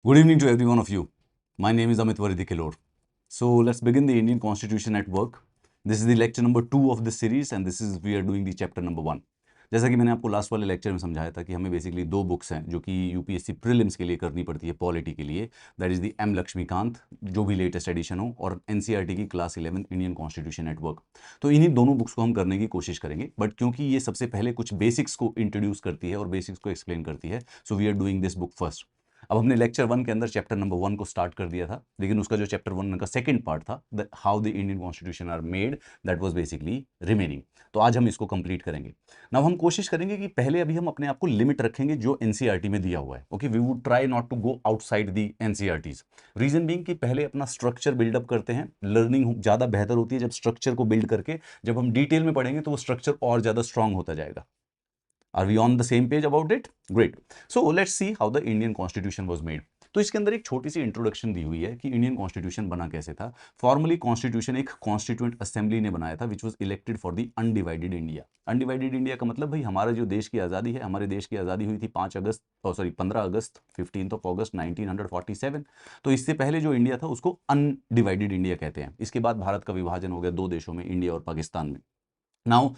Good evening to every one of you. My name is Amit Varidhi Kilor. So let's begin the Indian Constitution at work. This is the lecture number 2 of this series and this is we are doing the chapter number 1. जैसा कि मैंने आपको last वाले lecture में समझाया था कि हमें बेसिकली दो बुक्स हैं जो कि यूपीएससी प्रीलिम्स के लिए करनी पड़ती है पॉलिटी के लिए, that is the M Laxmikanth जो भी लेटेस्ट एडिशन हो, और एनसीईआरटी की class 11 Indian constitution at work. तो इन्हीं दोनों बुक्स को हम करने की कोशिश करेंगे, बट क्योंकि ये सबसे पहले कुछ बेसिक्स को इंट्रोड्यूस करती है और बेसिक्स को एक्सप्लेन करती है, so we are doing this book first. अब हमने लेक्चर 1 के अंदर चैप्टर नंबर 1 को स्टार्ट कर दिया था, लेकिन उसका जो चैप्टर 1 का सेकंड पार्ट था, how the Indian constitution are made, that was basically remaining. तो आज हम इसको कंप्लीट करेंगे। नाउ हम कोशिश करेंगे कि पहले अभी हम अपने आप को लिमिट रखेंगे जो एनसीईआरटी में दिया हुआ है। Okay, we would try not to go outside the NCERTs. Reason being कि पहले अपना स्ट्रक्चर बिल्डअप करते हैं। लर्निंग ज़्यादा बेहतर होती है जब स्ट्रक्चर को बिल्ड करके जब हम डिटेल में पढ़ेंगे तो वो स्ट्रक्चर और ज़्यादा स्ट्रांग होता जाएगा। Are we on the same page about it? Great. So let's see how the Indian Constitution was made. तो इसके अंदर एक छोटी सी इंट्रोडक्शन दी हुई है कि इंडियन कॉन्स्टिट्यूशन बना कैसे था। फॉर्मली कॉन्स्टिट्यूशन एक कॉन्स्टिट्यूएंट असेंबली ने बनाया था which was elected for the undivided India. Undivided India का मतलब भाई हमारा जो देश की आज़ादी है, हमारे देश की आज़ादी हुई थी 15 अगस्त 15 अगस्त 1947। तो इससे पहले जो इंडिया था उसको अनडिवाइडेड इंडिया कहते हैं। इसके बाद भारत का विभाजन हो गया दो देशों में, इंडिया और पाकिस्तान में। नाउ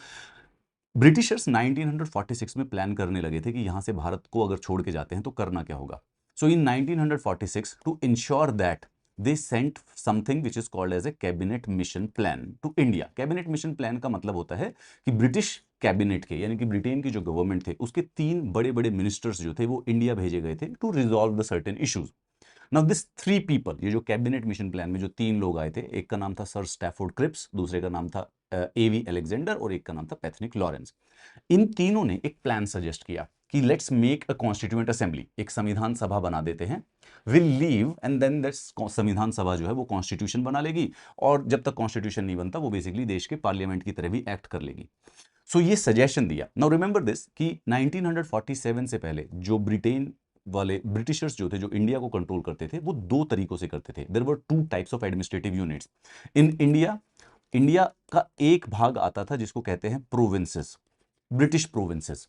ब्रिटिशर्स 1946 में प्लान करने लगे थे कि यहां से भारत को अगर छोड़ के जाते हैं तो करना क्या होगा। So in 1946 to ensure that they sent something which is called as a cabinet mission plan to India. Cabinet mission plan का मतलब होता है कि ब्रिटिश कैबिनेट के यानी कि ब्रिटेन की जो गवर्नमेंट थे उसके 3 बड़े मिनिस्टर्स जो थे वो इंडिया भेजे गए थे to resolve the certain issues. Now this 3 people, ये जो कैबिनेट मिशन प्लान में जो 3 लोग आए थे, एक का नाम था सर स्टैफोर्ड क्रिप्स, दूसरे का नाम था एवी अलेक्जेंडर और एक का नाम था पैथनिक लॉरेंस। इन तीनों ने एक प्लान सजेस्ट किया कि let's make a constituent assembly, एक संविधान सभा बना देते हैं। Will leave and then that's संविधान सभा जो है वो कॉन्स्टिट्यूशन बना लेगी, और जब तक कॉन्स्टिट्यूशन नहीं बनता वो बेसिकली देश के पार्लियामेंट की तरह भी एक्ट कर लेगी। सो ये सजेशन दिया। नाउ रिमेंबर दिस कि 1947 से पहले जो ब्रिटेन वाले ब्रिटिशर्स जो थे जो इंडिया को कंट्रोल करते थे वो 2 तरीकों से करते थे। There were 2 types of administrative units in India. India का एक भाग आता था जिसको कहते हैं provinces, British provinces.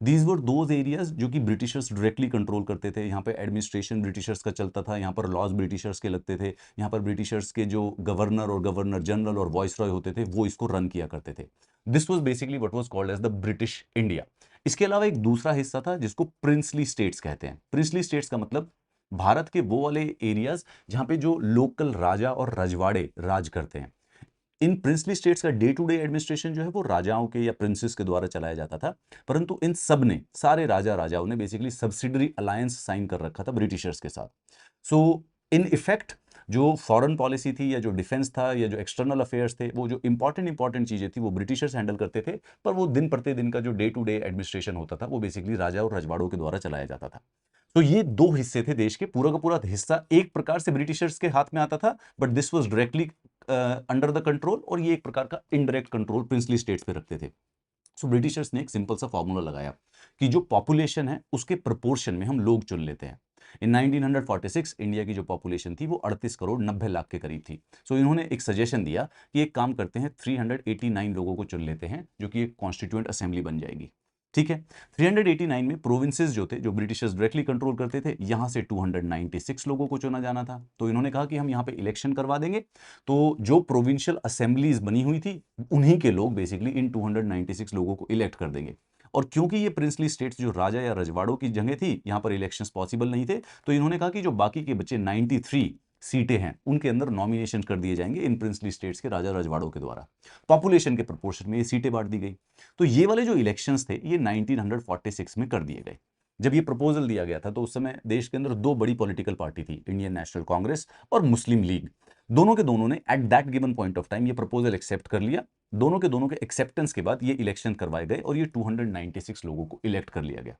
These were those areas जो कि ब्रिटिशर्स डायरेक्टली कंट्रोल करते थे। यहाँ पे एडमिनिस्ट्रेशन ब्रिटिशर्स का चलता था, यहाँ पर लॉज ब्रिटिशर्स के लगते थे, यहाँ पर ब्रिटिशर्स के जो गवर्नर और गवर्नर जनरल और वॉइस रॉय होते थे वो इसको रन किया करते थे। This was basically what was called as the British India. इसके अलावा एक दूसरा हिस्सा था जिसको प्रिंसली स्टेट्स कहते हैं। प्रिंसली स्टेट्स का मतलब भारत के वो वाले एरियाज जहाँ पे जो लोकल राजा और रजवाड़े राज करते हैं। इन प्रिंसली स्टेट्स का डे टू डे एडमिनिस्ट्रेशन जो है वो राजाओं के या प्रिंसेस के द्वारा चलाया जाता था, परंतु इन सब ने, सारे राजाओं ने बेसिकली सब्सिडरी अलायंस साइन कर रखा था ब्रिटिशर्स के साथ। सो इन इफेक्ट जो फॉरेन पॉलिसी थी या जो डिफेंस था या जो एक्सटर्नल अफेयर्स थे, वो जो इंपॉर्टेंट चीजें थी वो ब्रिटिशर्स हैंडल करते थे, पर वो दिन प्रतिदिन का जो डे टू डे एडमिनिस्ट्रेशन होता था वो बेसिकली राजा और रजवाड़ों के द्वारा चलाया जाता था। तो ये 2 हिस्से थे देश के। पूरा का पूरा हिस्सा एक प्रकार से ब्रिटिशर्स के हाथ में आता था, but this was directly under the control, और ये एक प्रकार का इनडायरेक्ट कंट्रोल प्रिंसली स्टेट्स पे रखते थे। सो ब्रिटिशर्स ने एक सिंपल सा फॉर्मूला लगाया कि जो पॉपुलेशन है उसके प्रोपोर्शन में हम लोग चुन लेते हैं। इन 1946 इंडिया की जो पॉपुलेशन थी वो 38 करोड़ 90 लाख के करीब थी। सो इन्होंने एक सजेशन दिया कि एक काम करते हैं, 389 लोगों को चुन लेते हैं जो कि एक कॉन्स्टिट्यूएंट असेंबली बन जाएगी। ठीक है। 389 में प्रोविंसेस जो थे, जो ब्रिटिशर्स डायरेक्टली कंट्रोल करते थे, यहां से 296 लोगों को चुना जाना था। तो इन्होंने कहा कि हम यहां पे इलेक्शन करवा देंगे, तो जो प्रोविंशियल असेंबलीज बनी हुई थी उन्हीं के लोग बेसिकली इन 296 लोगों को इलेक्ट कर देंगे। और क्योंकि ये प्रिंसली स्टेट्स जो राजा या रजवाड़ों की जगह थी, यहां पर इलेक्शंस पॉसिबल नहीं थे, तो इन्होंने कहा कि जो बाकी के बच्चे 93 सीटें हैं उनके अंदर नॉमिनेशन कर दिए जाएंगे इन प्रिंसली स्टेट्स के राजा रजवाड़ों के द्वारा। पॉपुलेशन के प्रोपोर्शन में ये सीटें बांट दी गई। तो ये वाले जो इलेक्शंस थे ये 1946 में कर दिए गए। जब ये प्रपोजल दिया गया था तो उस समय देश के अंदर 2 बड़ी पॉलिटिकल पार्टी थी, इंडियन नेशनल कांग्रेस और मुस्लिम लीग। दोनों के दोनों ने at that given point of time ये प्रपोजल एक्सेप्ट कर लिया। दोनों के एक्सेप्टेंस के बाद ये इलेक्शन करवाए गए और ये 296 लोगों को इलेक्ट कर लिया गया।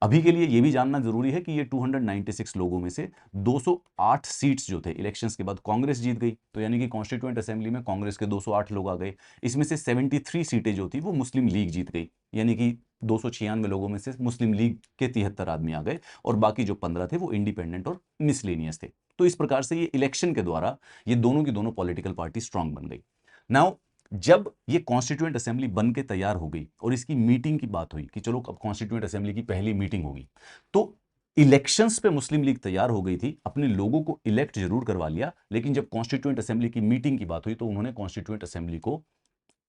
अभी के लिए ये भी जानना जरूरी है कि ये 296 लोगों में से 208 सीट्स जो थे इलेक्शंस के बाद कांग्रेस जीत गई, तो यानी कि कॉन्स्टिट्यूएंट असेंबली में कांग्रेस के 208 लोग आ गए। इसमें से 73 सीटें जो थी वो मुस्लिम लीग जीत गई, यानी कि 296 लोगों में से मुस्लिम लीग के 73 आदमी आ गए, और बाकी जो 15 थे वो इंडिपेंडेंट और मिसलेनियस थे। तो इस प्रकार से ये इलेक्शन के द्वारा ये दोनों की दोनों पॉलिटिकल पार्टी स्ट्रांग बन गई। नाउ जब ये कॉन्स्टिट्यूएंट असेंबली बन के तैयार हो गई और इसकी मीटिंग की बात हुई कि चलो अब कॉन्स्टिट्यूएंट असेंबली की पहली मीटिंग होगी, तो इलेक्शंस पे मुस्लिम लीग तैयार हो गई थी, अपने लोगों को इलेक्ट जरूर करवा लिया, लेकिन जब कॉन्स्टिट्यूएंट असेंबली की मीटिंग की बात हुई तो उन्होंने कॉन्स्टिट्यूएंट असेंबली को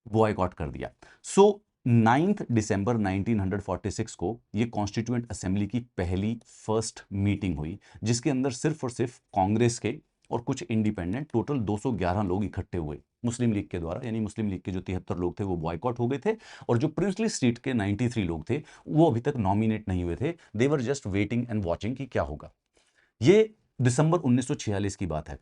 बॉयकॉट कर दिया। सो 9 दिसंबर 1946 को ये कॉन्स्टिट्यूएंट असेंबली की पहली फर्स्ट मीटिंग हुई, जिसके अंदर सिर्फ और सिर्फ कांग्रेस के और कुछ इंडिपेंडेंट टोटल 211 लोग इकट्ठे हुए मुस्लिम लीग के द्वारा, यानी मुस्लिम लीग के जो 73 लोग थे वो बॉयकॉट हो गए थे, और जो प्रिंसली स्टेट के 93 लोग थे वो अभी तक नॉमिनेट नहीं हुए थे, they were just waiting and watching कि क्या होगा। ये दिसंबर 1946 की बात है।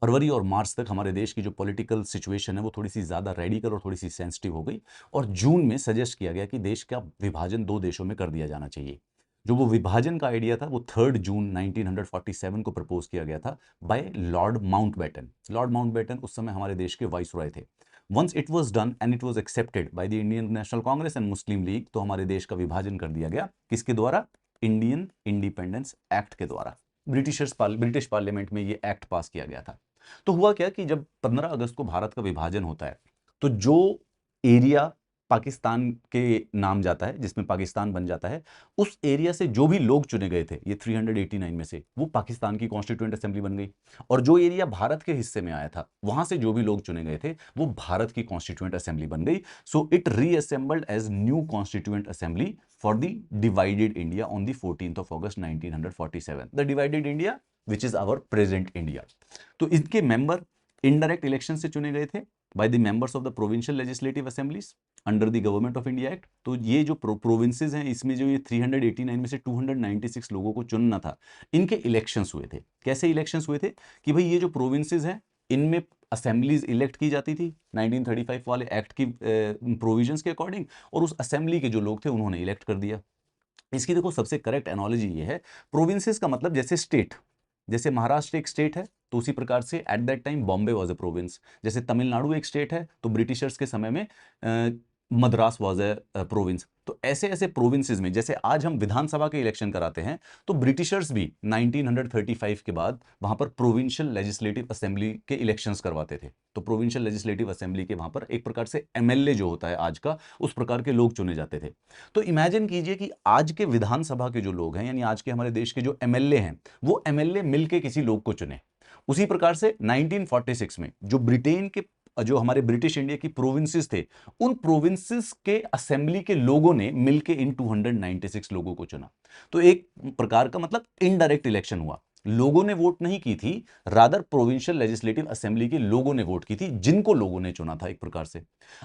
फरवरी और मार्च तक हमारे देश की जो पॉलिटिकल सिचुएशन है वो थोड़ी सी ज़्यादा रेडिकल और थोड़ी सी सेंसिटिव हो गई, और जून में सजेस्ट किया गया कि देश का विभाजन 2 देशों में कर दिया जाना चाहिए। जो वो विभाजन का आइडिया था वो 3 जून 1947 को प्रपोज किया गया था by Lord Mountbatten. Lord Mountbatten उस समय हमारे देश के वाइसरॉय थे। Once it was done and it was accepted by the Indian National Congress and Muslim League, तो हमारे देश का विभाजन कर दिया गया किसके द्वारा? इंडियन इंडिपेंडेंस एक्ट के द्वारा। ब्रिटिश पार्लियामेंट में ये एक्ट पास किया गया था। तो हुआ क्या कि जब 15 अगस्त को भारत का विभाजन होता है, तो जो एरिया पाकिस्तान के नाम जाता है, जिसमें पाकिस्तान बन जाता है, उस एरिया से जो भी लोग चुने गए थे, ये 389 में से, वो पाकिस्तान की कॉन्स्टिट्यूएंट असेंबली बन गई। और जो एरिया भारत के हिस्से में आया था, वहां से जो भी लोग चुने गए थे, वो भारत की कॉन्स्टिट्यूएंट असेंबली बन गई। So it reassembled as new constituent assembly for the divided India on the 14th of August 1947, the divided India which is our present India. तो इनके मेंबर इनडायरेक्ट इलेक्शन से चुने गए थे by the members of the provincial legislative assemblies under the government of India act. तो ये जो provinces हैं, इसमें जो ये 389 में से 296 लोगों को चुनना था, इनके इलेक्शंस हुए थे। कैसे इलेक्शंस हुए थे कि भाई ये जो प्रोविंसेस हैं, इनमें असेंबलीज इलेक्ट की जाती थी 1935 वाले एक्ट की प्रोविजंस के अकॉर्डिंग, और उस असेंबली के जो लोग थे उन्होंने इलेक्ट कर दिया। इसकी देखो सबसे करेक्ट एनोलॉजी ये है, प्रोविंसेस का मतलब जैसे स्टेट, जैसे महाराष्ट्र एक स्टेट है, तो उसी प्रकार से at that time Bombay was a province. जैसे तमिलनाडु एक स्टेट है, तो ब्रिटिशर्स के समय में मद्रास वाज अ प्रोविंस। तो ऐसे ऐसे प्रोविंसेस में, जैसे आज हम विधानसभा के इलेक्शन कराते हैं, तो ब्रिटिशर्स भी 1935 के बाद वहां पर प्रोविंशियल लेजिस्लेटिव असेंबली के इलेक्शंस करवाते थे। तो प्रोविंशियल लेजिस्लेटिव असेंबली के वहां पर एक प्रकार से एमएलए जो होता है आज का, उस प्रकार के लोग चुने जाते थे। तो इमेजिन कीजिए कि आज के विधानसभा के जो लोग हैं, यानी आज के हमारे देश के जो एमएलए हैं, वो एमएलए मिलके किसी लोग को चुने। उसी प्रकार से 1946 में जो ब्रिटेन के, जो हमारे ब्रिटिश इंडिया की प्रोविंसेस थे, उन प्रोविंसेस के असेंबली के लोगों ने मिलके इन 296 लोगों को चुना। तो एक प्रकार का मतलब इनडायरेक्ट इलेक्शन हुआ, लोगों ने वोट नहीं की थी, रादर प्रोविंशियल लेजिस्लेटिव असेंबली के लोगों ने वोट की थी, जिनको लोगों ने चुना था एक प्रकार से।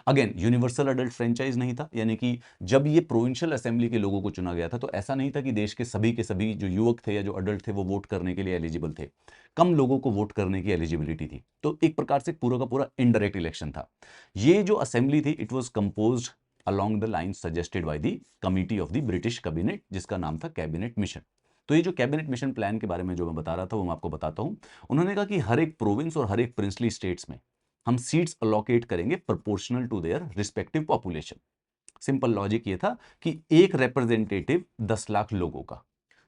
अगेन यूनिवर्सल अडल्ट फ्रेंचाइज नहीं था, यानी कि जब ये प्रोविंशियल असेंबली के लोगों को चुना गया था, तो ऐसा नहीं था कि देश के सभी जो युवक थे या जो अडल्ट थे वो वोट करने के लिए एलिजिबल थे। कम लोगों को वोट करने की एलिजिबिलिटी थी। तो एक प्रकार से पूरा का पूरा इनडायरेक्ट इलेक्शन था। ये जो असेंबली थी, it was composed along the lines suggested by the committee of the British cabinet, जिसका नाम था कैबिनेट मिशन। तो ये जो कैबिनेट मिशन प्लान के बारे में जो मैं बता रहा था वो मैं आपको बताता हूं। उन्होंने कहा कि हर एक प्रोविंस और हर एक प्रिंसली स्टेट्स में हम सीट्स अलोकेट करेंगे proportional to their respective population. Simple logic ये था कि एक रिप्रेजेंटेटिव 10 लाख लोगों का।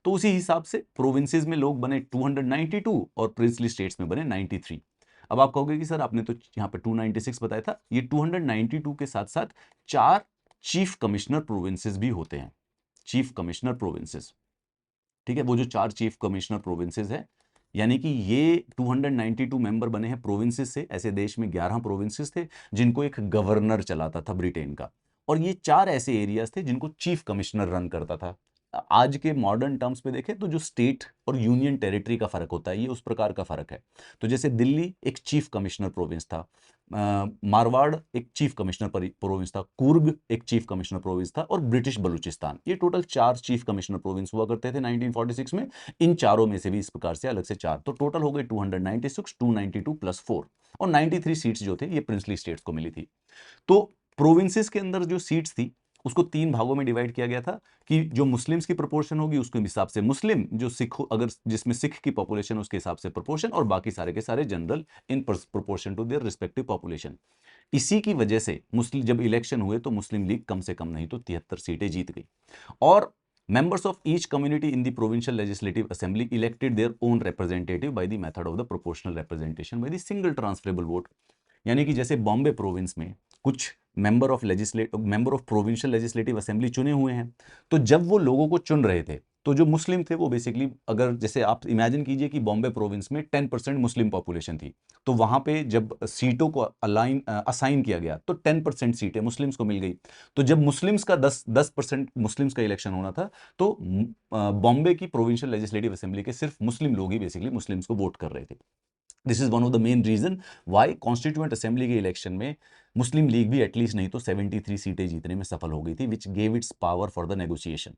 तो उसी हिसाब से प्रोविंसेस में लोग बने 292 और प्रिंसली स्टेट्स में बने 93। अब आप कहोगे कि सर आपने तो यहाँ पे 296 बताया था, ये 292 के साथ साथ 4 चीफ कमिश्नर प्रोविंसेस भी होते हैं। चीफ कमिश्नर प्रोविंसेस, ठीक है, वो जो 4 चीफ कमिश्नर प्रोविंसेस है, यानी कि ये 292 मेंबर बने हैं प्रोविंसेस से। ऐसे देश में 11 प्रोविंसेस थे जिनको एक गवर्नर चलाता था ब्रिटेन का, और ये 4 ऐसे एरियाज थे जिनको चीफ कमिश्नर रन करता था। आज के मॉडर्न टर्म्स पे देखें तो जो स्टेट और यूनियन टेरिटरी का फर्क होता है, ये उस प्रकार का फर्क है। तो जैसे दिल्ली एक चीफ कमिश्नर प्रोविंस था, मारवाड़ एक चीफ कमिश्नर प्रोविंस था, कुर्ग एक चीफ कमिश्नर प्रोविंस था, और ब्रिटिश बलूचिस्तान, ये टोटल 4 चीफ कमिश्नर प्रोविंस हुआ करते थे 1946 में। इन चारों में से भी इस प्रकार से अलग से 4, तो टोटल हो गए 296, 292 प्लस 4, और 93 सीट्स जो थे ये प्रिंसली स्टेट्स को मिली थी। तो प्रोविंसेस के अंदर जो सीट्स थी उसको 3 भागों में डिवाइड किया गया था कि जो मुस्लिम्स की प्रोपोर्शन होगी उसके हिसाब से मुस्लिम, जो सिख अगर जिसमें सिख की पॉपुलेशन उसके हिसाब से प्रोपोर्शन, और बाकी सारे के सारे general in proportion to their respective population. इसी की वजह से मुस्लिम जब इलेक्शन हुए तो मुस्लिम लीग कम से कम नहीं तो 73 सीटें जीत गई, और members of each community in the provincial legislative assembly elected their own representative by the method of the proportional representation by the single transferable vote। यानी कि जैसे बॉम्बे प्रोविंस में कुछ member of provincial legislative assembly चुने हुए हैं। तो जब वो लोगों को चुन रहे थे, तो जो मुस्लिम थे वो बेसिकली, अगर जैसे आप इमेजिन कीजिए कि बॉम्बे प्रोविंस में 10% मुस्लिम पॉपुलेशन थी, तो वहां पे जब सीटों को असाइन किया गया तो 10% सीटें मुस्लिम्स को मिल गई। तो जब मुस्लिम्स का 10% मुस्लिम्स का इलेक्शन होना था, तो बॉम्बे की प्रोविंशियल लेजिस्लेटिव असेंबली के सिर्फ मुस्लिम लोग ही बेसिकली मुस्लिम्स को वोट कर रहे थे। This is one of the main reason why constituent assembly के इलेक्शन में मुस्लिम लीग भी एटलीस्ट नहीं तो 73 सीटें जीतने में सफल हो गई थी, which gave it's power for the negotiation.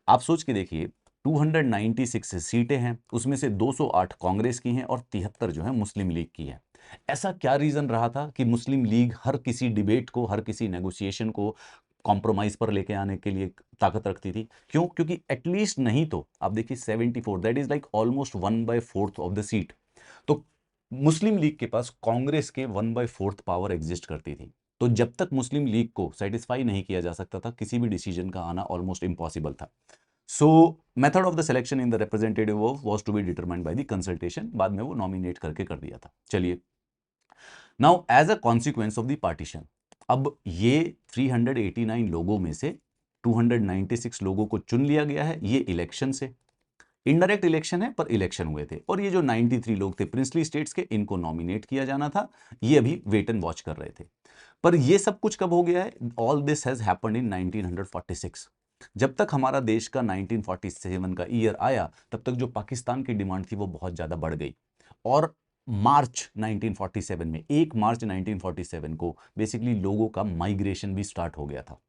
आप सोच के देखिए, 296 सीटें हैं, उसमें से 208 कांग्रेस की हैं और 73 जो है मुस्लिम लीग की है। ऐसा क्या रीजन रहा था कि मुस्लिम लीग हर किसी डिबेट को, हर किसी नेगोशिएशन को कॉम्प्रोमाइज पर लेके आने के लिए ताकत रखती थी? क्यों? क्योंकि एटलीस्ट नहीं तो आप देखिए 74, that is like almost 1/4 of the seat, तो मुस्लिम लीग के पास कांग्रेस के 1/4 पावर एग्जिस्ट करती थी। तो जब तक मुस्लिम लीग को सेटिस्फाई नहीं किया जा सकता था, किसी भी डिसीजन का आना ऑलमोस्ट इम्पॉसिबल था। So method of the selection in the representative was to be determined by the consultation, बाद में वो नॉमिनेट करके कर दिया था। चलिए, now as a consequence of the partition, अब ये 389 लोगों में से 296 लोगों को चुन लिया गया है, ये इलेक्शन से, इनडायरेक्ट इलेक्शन है पर इलेक्शन हुए थे, और ये जो 93 लोग थे प्रिंसली स्टेट्स के, इनको नॉमिनेट किया जाना था, ये अभी वेट एंड वॉच कर रहे थे। पर ये सब कुछ कब हो गया है? All this has happened in 1946। जब तक हमारा देश का 1947 का ईयर आया, तब तक जो पाकिस्तान की डिमांड थी वो बहुत ज्यादा बढ़ गई, और मार्च 1947 में, 1 मार्च 1947 को बेसिकली लोगों का माइग्रेशन भी स्टार्ट हो गया था,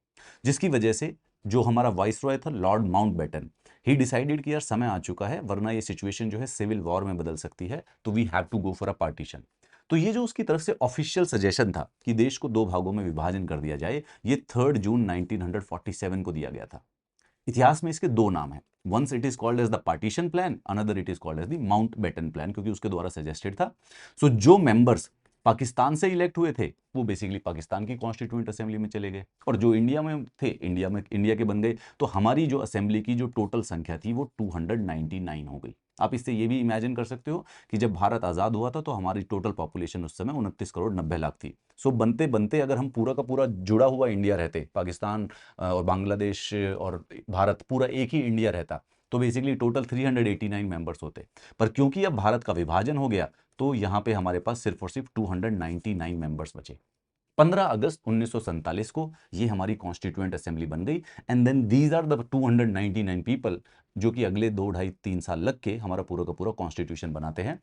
जिसकी वजह से जो हमारा वाइसरॉय था लॉर्ड माउंटबेटन, ही डिसाइडेड कि यार समय आ चुका है, वरना ये सिचुएशन जो है सिविल वॉर में बदल सकती है, तो we have to go for a partition. तो ये जो उसकी तरफ से ऑफिशियल सजेशन था कि देश को दो भागों में विभाजन कर दिया जाए, ये 3 जून 1947 को दिया गया था। इतिहास में इसके दो नाम हैं, once it is called as the partition plan, another it is called as the Mountbatten plan, क्योंकि उसके द्वारा सजेस्टेड था। सो जो मेंबर्स पाकिस्तान से इलेक्ट हुए थे वो बेसिकली पाकिस्तान की कॉन्स्टिट्यूएंट असेंबली में चले गए, और जो इंडिया में थे इंडिया के बन गए। तो हमारी जो असेंबली की जो टोटल संख्या थी वो 299 हो गई। आप इससे ये भी इमेजिन कर सकते हो कि जब भारत आज़ाद हुआ था तो हमारी टोटल पॉपुलेशन उस समय 29 करोड़ 90 लाख थी। सो बनते बनते अगर हम पूरा का पूरा जुड़ा हुआ इंडिया रहते, पाकिस्तान और बांग्लादेश और भारत पूरा एक ही इंडिया रहता, तो बेसिकली टोटल 389 मेंबर्स होते। पर क्योंकि अब भारत का विभाजन हो गया, तो यहां पे हमारे पास सिर्फ और सिर्फ 299 मेंबर्स बचे। 15 अगस्त 1947 को ये हमारी कॉन्स्टिट्यूएंट असेंबली बन गई, and then these are the 299 people जो कि अगले 2 ढाई 3 साल लग के हमारा पूरा का पूरा कॉन्स्टिट्यूशन बनाते हैं।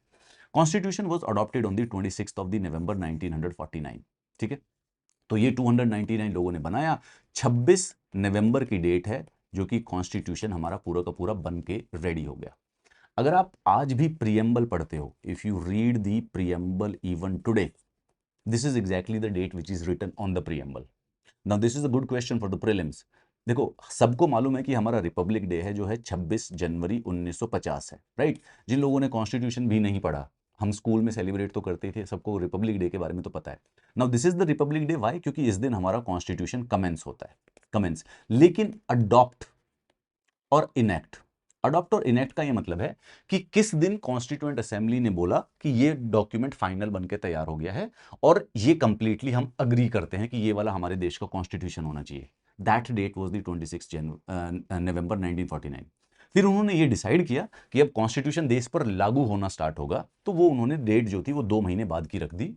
Constitution was adopted on the 26 of the नवंबर 1949। ठीक है, तो ये 299 लोगों ने बनाया। 26 नवंबर की डेट है जो कि कॉन्स्टिट्यूशन हमारा पूरा का पूरा बन के रेडी हो गया। अगर आप आज भी प्रियम्बल पढ़ते हो, if you read the preamble even today, this is exactly the date which is written on the preamble. Now this is a good question for the prelims. देखो, सबको मालूम है कि हमारा रिपब्लिक डे है जो है 26 जनवरी 1950 है, राइट? जिन लोगों ने कॉन्स्टिट्यूशन भी नहीं पढ़ा, हम स्कूल में सेलिब्रेट तो करते थे, सबको रिपब्लिक डे के बारे में तो पता है। Now this is the Republic Day, why? क्योंकि इस दिन हमारा कॉन्स्टिट्यूशन कमेंस होता है, कमेंस। लेकिन अडॉप्ट और इनेक्ट, अडॉप्ट और इनेक्ट का ये मतलब है कि किस दिन कॉन्स्टिट्यूएंट असेंबली ने बोला कि ये डॉक्यूमेंट फाइनल बनके तैयार हो गया है और ये कंप्लीटली हम अग्री करते हैं कि ये वाला हमारे देश का कॉन्स्टिट्यूशन होना चाहिए। दैट डेट वाज द 26 नवंबर 1949। फिर उन्होंने ये डिसाइड किया कि अब कॉन्स्टिट्यूशन देश पर लागू होना स्टार्ट होगा, तो वो उन्होंने डेट जो थी वो 2 महीने बाद की रख दी,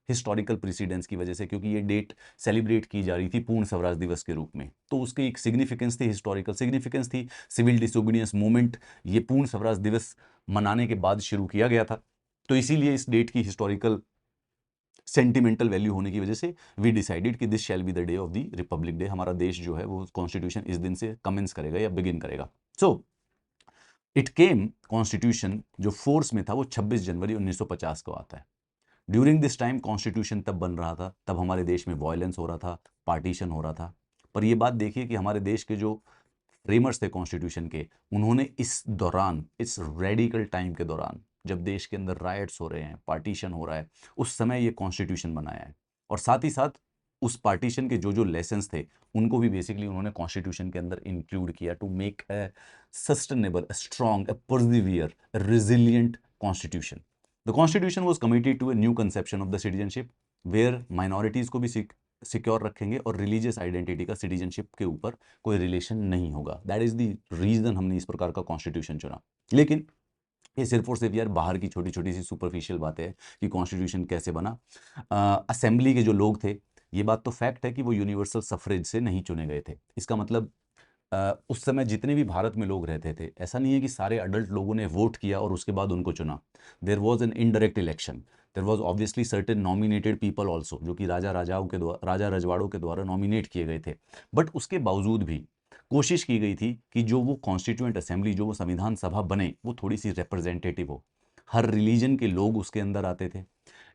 हिस्टोरिकल प्रेसिडेंस की वजह से, क्योंकि ये डेट सेलिब्रेट की जा रही थी पूर्ण स्वराज दिवस के रूप में, तो उसकी एक सिग्निफिकेंस थी, हिस्टोरिकल सिग्निफिकेंस थी। सिविल डिसोबीडियंस मूवमेंट ये पूर्ण स्वराज दिवस मनाने के बाद शुरू किया गया था, तो इसीलिए इस डेट की हिस्टोरिकल सेंटिमेंटल वैल्यू होने की वजह से वी डिसाइडेड कि this shall be the day of the Republic day. हमारा देश जो है वो कॉन्स्टिट्यूशन इस दिन से कमेंस करेगा या बिगिन करेगा। सो इट केम, कॉन्स्टिट्यूशन जो फोर्स में था वो 26 जनवरी 1950 को आता है। ड्यूरिंग दिस टाइम कॉन्स्टिट्यूशन तब बन रहा था, तब हमारे देश में वायलेंस हो रहा था, पार्टीशन हो रहा था। पर ये बात देखिए कि हमारे देश के जो फ्रेमर्स थे कॉन्स्टिट्यूशन के, उन्होंने इस दौरान, इस रेडिकल टाइम के दौरान, जब देश के अंदर राइट्स हो रहे हैं, पार्टीशन हो रहा है, उस समय ये कॉन्स्टिट्यूशन बनाया है। और साथ ही साथ उस पार्टीशन के जो जो लेसन्स थे उनको भी बेसिकली उन्होंने कॉन्स्टिट्यूशन के अंदर इंक्लूड किया to make a sustainable, strong, persevere, resilient constitution. The constitution was committed to a new conception of the citizenship, where minorities को भी सिक्योर रखेंगे और रिलीजियस आइडेंटिटी का सिटीजनशिप के ऊपर कोई रिलेशन नहीं होगा। दैट इज द रीजन हमने इस प्रकार का कॉन्स्टिट्यूशन चुना। लेकिन ये सिर्फ और सिर्फ यार बाहर की छोटी छोटी सी सुपरफिशियल बातें हैं कि कॉन्स्टिट्यूशन कैसे बना। असेंबली के जो लोग थे, ये बात तो फैक्ट है कि वो यूनिवर्सल सफरेज से नहीं चुने गए थे। इसका मतलब उस समय जितने भी भारत में लोग रहते थे, ऐसा नहीं है कि सारे अडल्ट लोगों ने वोट किया और उसके बाद उनको चुना। There was an indirect election, there was obviously certain nominated people also, जो कि राजा रजवाड़ों के द्वारा नॉमिनेट किए गए थे। बट उसके बावजूद भी कोशिश की गई थी कि जो वो कॉन्स्टिट्यूएंट असेंबली, जो वो संविधान सभा बने, वो थोड़ी सी रिप्रेजेंटेटिव हो। हर रिलीजन के लोग उसके अंदर आते थे।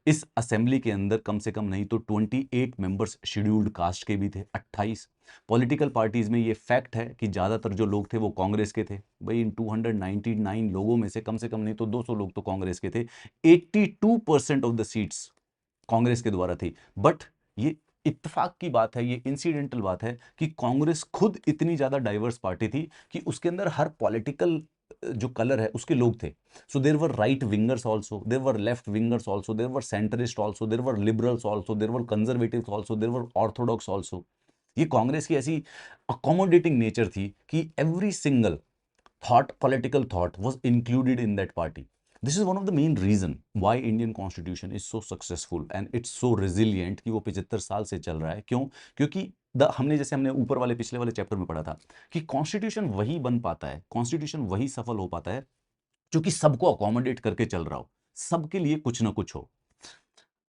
इस असेंबली के अंदर कम से कम नहीं तो 28 मेंबर्स शेड्यूल्ड कास्ट के भी थे, 28। पॉलिटिकल पार्टीज में ये फैक्ट है कि ज़्यादातर जो लोग थे वो कांग्रेस के थे। भाई इन 299 लोगों में से कम नहीं तो 200 लोग तो कांग्रेस के थे। 82% ऑफ द सीट्स कांग्रेस के द्वारा थी। बट ये इत्तेफाक की बात है, ये इंसिडेंटल बात है कि कांग्रेस खुद इतनी ज़्यादा डाइवर्स पार्टी थी कि उसके अंदर हर पॉलिटिकल जो कलर है उसके लोग थे। सो देर वर राइट विंगर्स ऑल्सो, देर वर लेफ्ट विंगर्स ऑल्सो, देर वर सेंटरिस्ट ऑल्सो, देर वर लिबरल्स ऑल्सो, देर वर कंजर्वेटिव ऑल्सो, देर वर ऑर्थोडॉक्स ऑल्सो। ये कांग्रेस की ऐसी अकोमोडेटिंग नेचर थी कि every single political thought was included in that party. This is one of the main reason why Indian Constitution is so successful and it's so resilient कि वो 75 साल से चल रहा है। क्यों? क्योंकि हमने ऊपर वाले पिछले वाले चैप्टर में पढ़ा था कि कॉन्स्टिट्यूशन वही बन पाता है, कॉन्स्टिट्यूशन वही सफल हो पाता है जो कि सबको अकोमोडेट करके चल रहा हो, सबके लिए कुछ ना कुछ हो।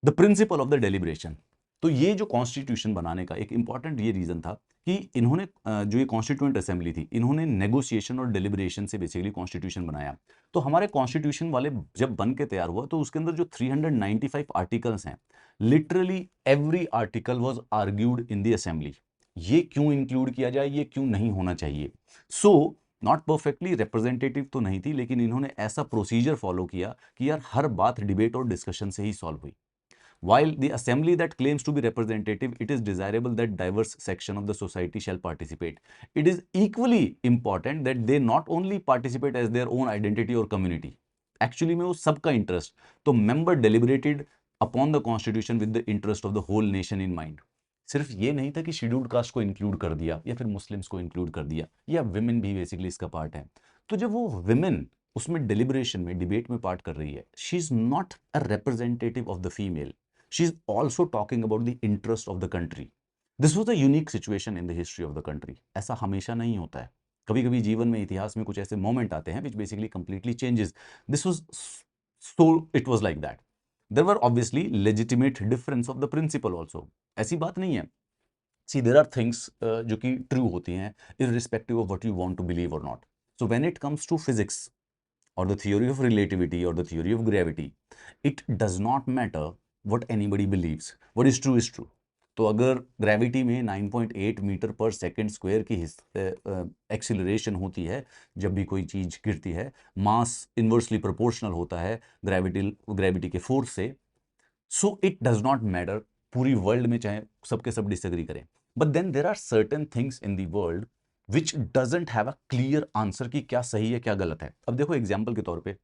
The principle of the deliberation. तो ये जो कॉन्स्टिट्यूशन बनाने का एक इंपॉर्टेंट ये रीजन था कि इन्होंने जो ये कॉन्स्टिट्यूएंट असेंबली थी, इन्होंने नेगोशिएशन और डेलिब्रेशन से बेसिकली कॉन्स्टिट्यूशन बनाया। तो हमारे कॉन्स्टिट्यूशन वाले जब बन के तैयार हुआ तो उसके अंदर जो 395 आर्टिकल्स हैं, literally every article was argued in the assembly. ये क्यों इंक्लूड किया जाए, ये क्यों नहीं होना चाहिए। सो नॉट परफेक्टली रिप्रेजेंटेटिव तो नहीं थी, लेकिन इन्होंने ऐसा प्रोसीजर फॉलो किया कि यार हर बात डिबेट और डिस्कशन से ही सॉल्व हुई। While the assembly that claims to be representative, it is desirable that diverse section of the society shall participate. It is equally important that they not only participate as their own identity or community. Actually में वो सबका interest, तो member deliberated upon the constitution with the interest of the whole nation in mind. सिर्फ ये नहीं था कि scheduled caste को इंक्लूड कर दिया या फिर मुस्लिम्स को इंक्लूड कर दिया, या विमेन भी बेसिकली इसका पार्ट है। तो जब वो विमेन उसमें डिलिब्रेशन में डिबेट में पार्ट कर रही है, she is not a representative of the female, she is also talking about the interest of the country. This was a unique situation in the history of the country. ऐसा हमेशा नहीं होता है, कभी कभी जीवन में, इतिहास में कुछ ऐसे मोमेंट आते हैं which basically completely changes. This was so, it was like that. There were obviously legitimate difference of the principle also. ऐसी बात नहीं है। See, there are things जो कि true होती हैं irrespective of what you want to believe or not. So when it comes to physics or the theory of relativity or the theory of gravity, it does not matter what anybody believes. What is true. तो अगर gravity में 9.8 metre पर second square की acceleration होती है जब भी कोई चीज गिरती है, मास इन्वर्सली प्रोपोर्शनल होता है ग्रेविटी के फोर्स से, so it does not matter पूरी वर्ल्ड में चाहे सबके सब डिसएग्री करें। But then there are certain things in the world which doesn't have a clear answer कि क्या सही है क्या गलत है। अब देखो एग्जाम्पल के तौर पे,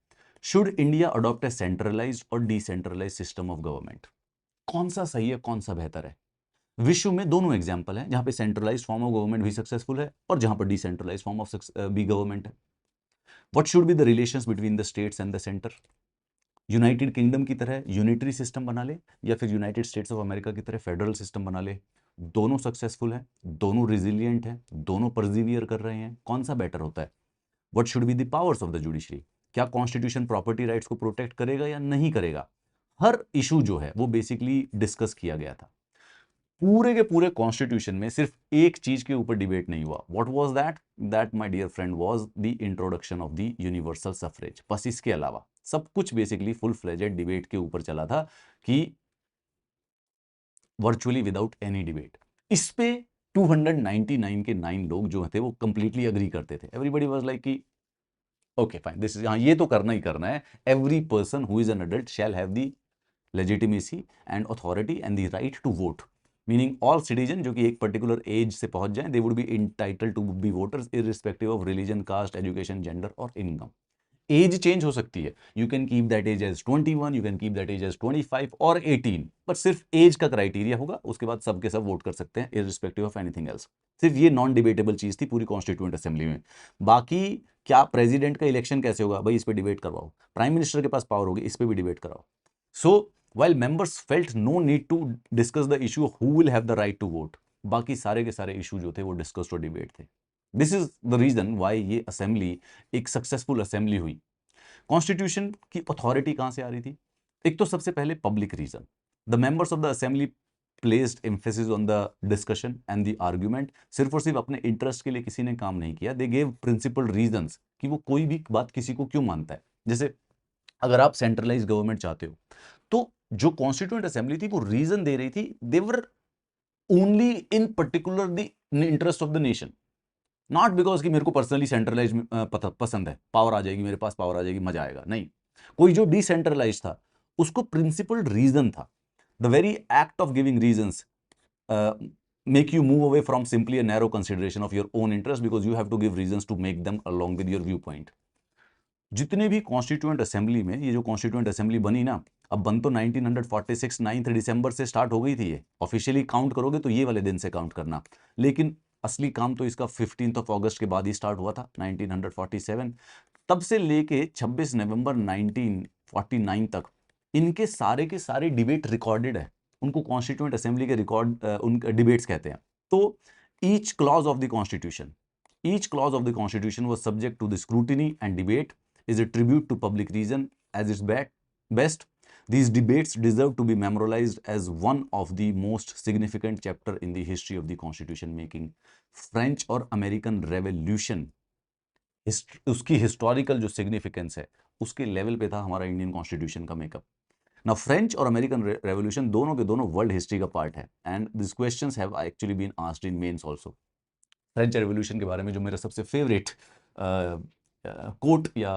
should India adopt a centralised और डिसेंट्रलाइज्ड सिस्टम ऑफ गवर्नमेंट? कौन सा सही है, कौन सा बेहतर है? विश्व में दोनों एग्जांपल हैं, जहां पे सेंट्रलाइज्ड फॉर्म ऑफ गवर्नमेंट भी सक्सेसफुल है और जहां पर डिसेंट्रलाइज्ड फॉर्म ऑफ भी गवर्नमेंट है। What should be the relations between the states and the centre? United kingdom की तरह यूनिटरी सिस्टम बना ले या फिर यूनाइटेड स्टेट्स ऑफ अमेरिका की तरह फेडरल सिस्टम बना ले? दोनों सक्सेसफुल हैं, दोनों रिजिलियंट हैं, दोनों परसिवियर कर रहे हैं, कौन सा बेटर होता है? What should be the powers of the judiciary? क्या कॉन्स्टिट्यूशन प्रॉपर्टी राइट्स को प्रोटेक्ट करेगा या नहीं करेगा? हर इशू जो है वो बेसिकली डिस्कस किया गया था। पूरे के पूरे कॉन्स्टिट्यूशन में सिर्फ एक चीज के ऊपर डिबेट नहीं हुआ। What was that? That my dear friend was the introduction of the universal suffrage. बस इसके अलावा सब कुछ बेसिकली फुल फ्लेजेड डिबेट के ऊपर चला था कि वर्चुअली विदाउट एनी डिबेट। इस पे 299 के 9 लोग जो थे वो कंप्लीटली अग्री करते थे। एवरीबॉडी वाज लाइक कि ओके फाइन, दिस इज, हाँ ये तो करना ही करना है। Every person who is an adult shall have the legitimacy and authority and the right to vote, meaning all citizen जो कि एक पर्टिकुलर एज से पहुंच जाएं, they would be entitle to be voters irrespective of religion, caste, education, gender और income. Age change हो सकती है, you can keep that age as 21, you can keep that age as 25 और 18, पर सिर्फ एज का क्राइटेरिया होगा, उसके बाद सब के सब वोट कर सकते हैं इररिस्पेक्टिव ऑफ एनीथिंग एल्स। सिर्फ ये नॉन डिबेटेबल चीज थी पूरी कॉन्स्टिट्यूएंट असेंबली में। बाकी क्या प्रेसिडेंट का इलेक्शन कैसे होगा भाई, इस पे डिबेट करवाओ। प्राइम मिनिस्टर के पास पावर होगी, इस पे भी डिबेट कराओ। सो while members felt no need to discuss the issue who will have the right to vote, बाकी सारे के सारे इशू जो थे वो डिस्कस और डिबेट थे। This is the reason why ये असेंबली एक सक्सेसफुल असेंबली हुई। कॉन्स्टिट्यूशन की अथॉरिटी कहां से आ रही थी? एक तो सबसे पहले public reason, the members of the assembly placed emphasis on the discussion and the argument. सिर्फ और सिर्फ अपने इंटरेस्ट के लिए किसी ने काम नहीं किया, दे गेव प्रिंसिपल रीजंस कि वो कोई भी बात किसी को क्यों मानता है। जैसे अगर आप सेंट्रलाइज गवर्नमेंट चाहते हो, तो जो कॉन्स्टिट्यूएंट असेंबली थी वो रीजन दे रही थी, they were only in particular the interest of the nation, not because कि मेरे को पर्सनली सेंट्रलाइज पसंद है, पावर आ जाएगी मेरे पास, पावर आ जाएगी मजा आएगा, नहीं। कोई जो डिसेंट्रलाइज था उसको प्रिंसिपल रीजन था। The very act of giving reasons make you move away from simply a narrow consideration of your own interest, because you have to give reasons to make them along with your viewpoint. जितने भी constituent assembly में, ये जो constituent assembly बनी ना, अब बन तो 1946 9 दिसंबर से स्टार्ट हो गई थी, ये ऑफिशियली काउंट करोगे तो ये वाले दिन से काउंट करना, लेकिन असली काम तो इसका 15 अगस्त के बाद ही स्टार्ट हुआ था 1947। तब से लेके 26 नवंबर 1949 तक इनके सारे के सारे डिबेट रिकॉर्डेड है, उनको कॉन्स्टिट्यूएंट असेंबली के रिकॉर्ड उनके डिबेट्स कहते हैं। तो each clause of the constitution, each clause of the constitution was subject to the scrutiny and debate, is a tribute to public reason as its best. These debates deserve to be memorialized as one of the most significant chapter in the history of the constitution making. French और American Revolution उसकी historical जो significance है उसके level पे था हमारा Indian constitution का makeup. ना फ्रेंच और अमेरिकन रेवोल्यूशन दोनों के दोनों वर्ल्ड हिस्ट्री का पार्ट है, and this questions have actually been asked in mains also. French revolution के बारे में जो मेरा सबसे फेवरेट कोट या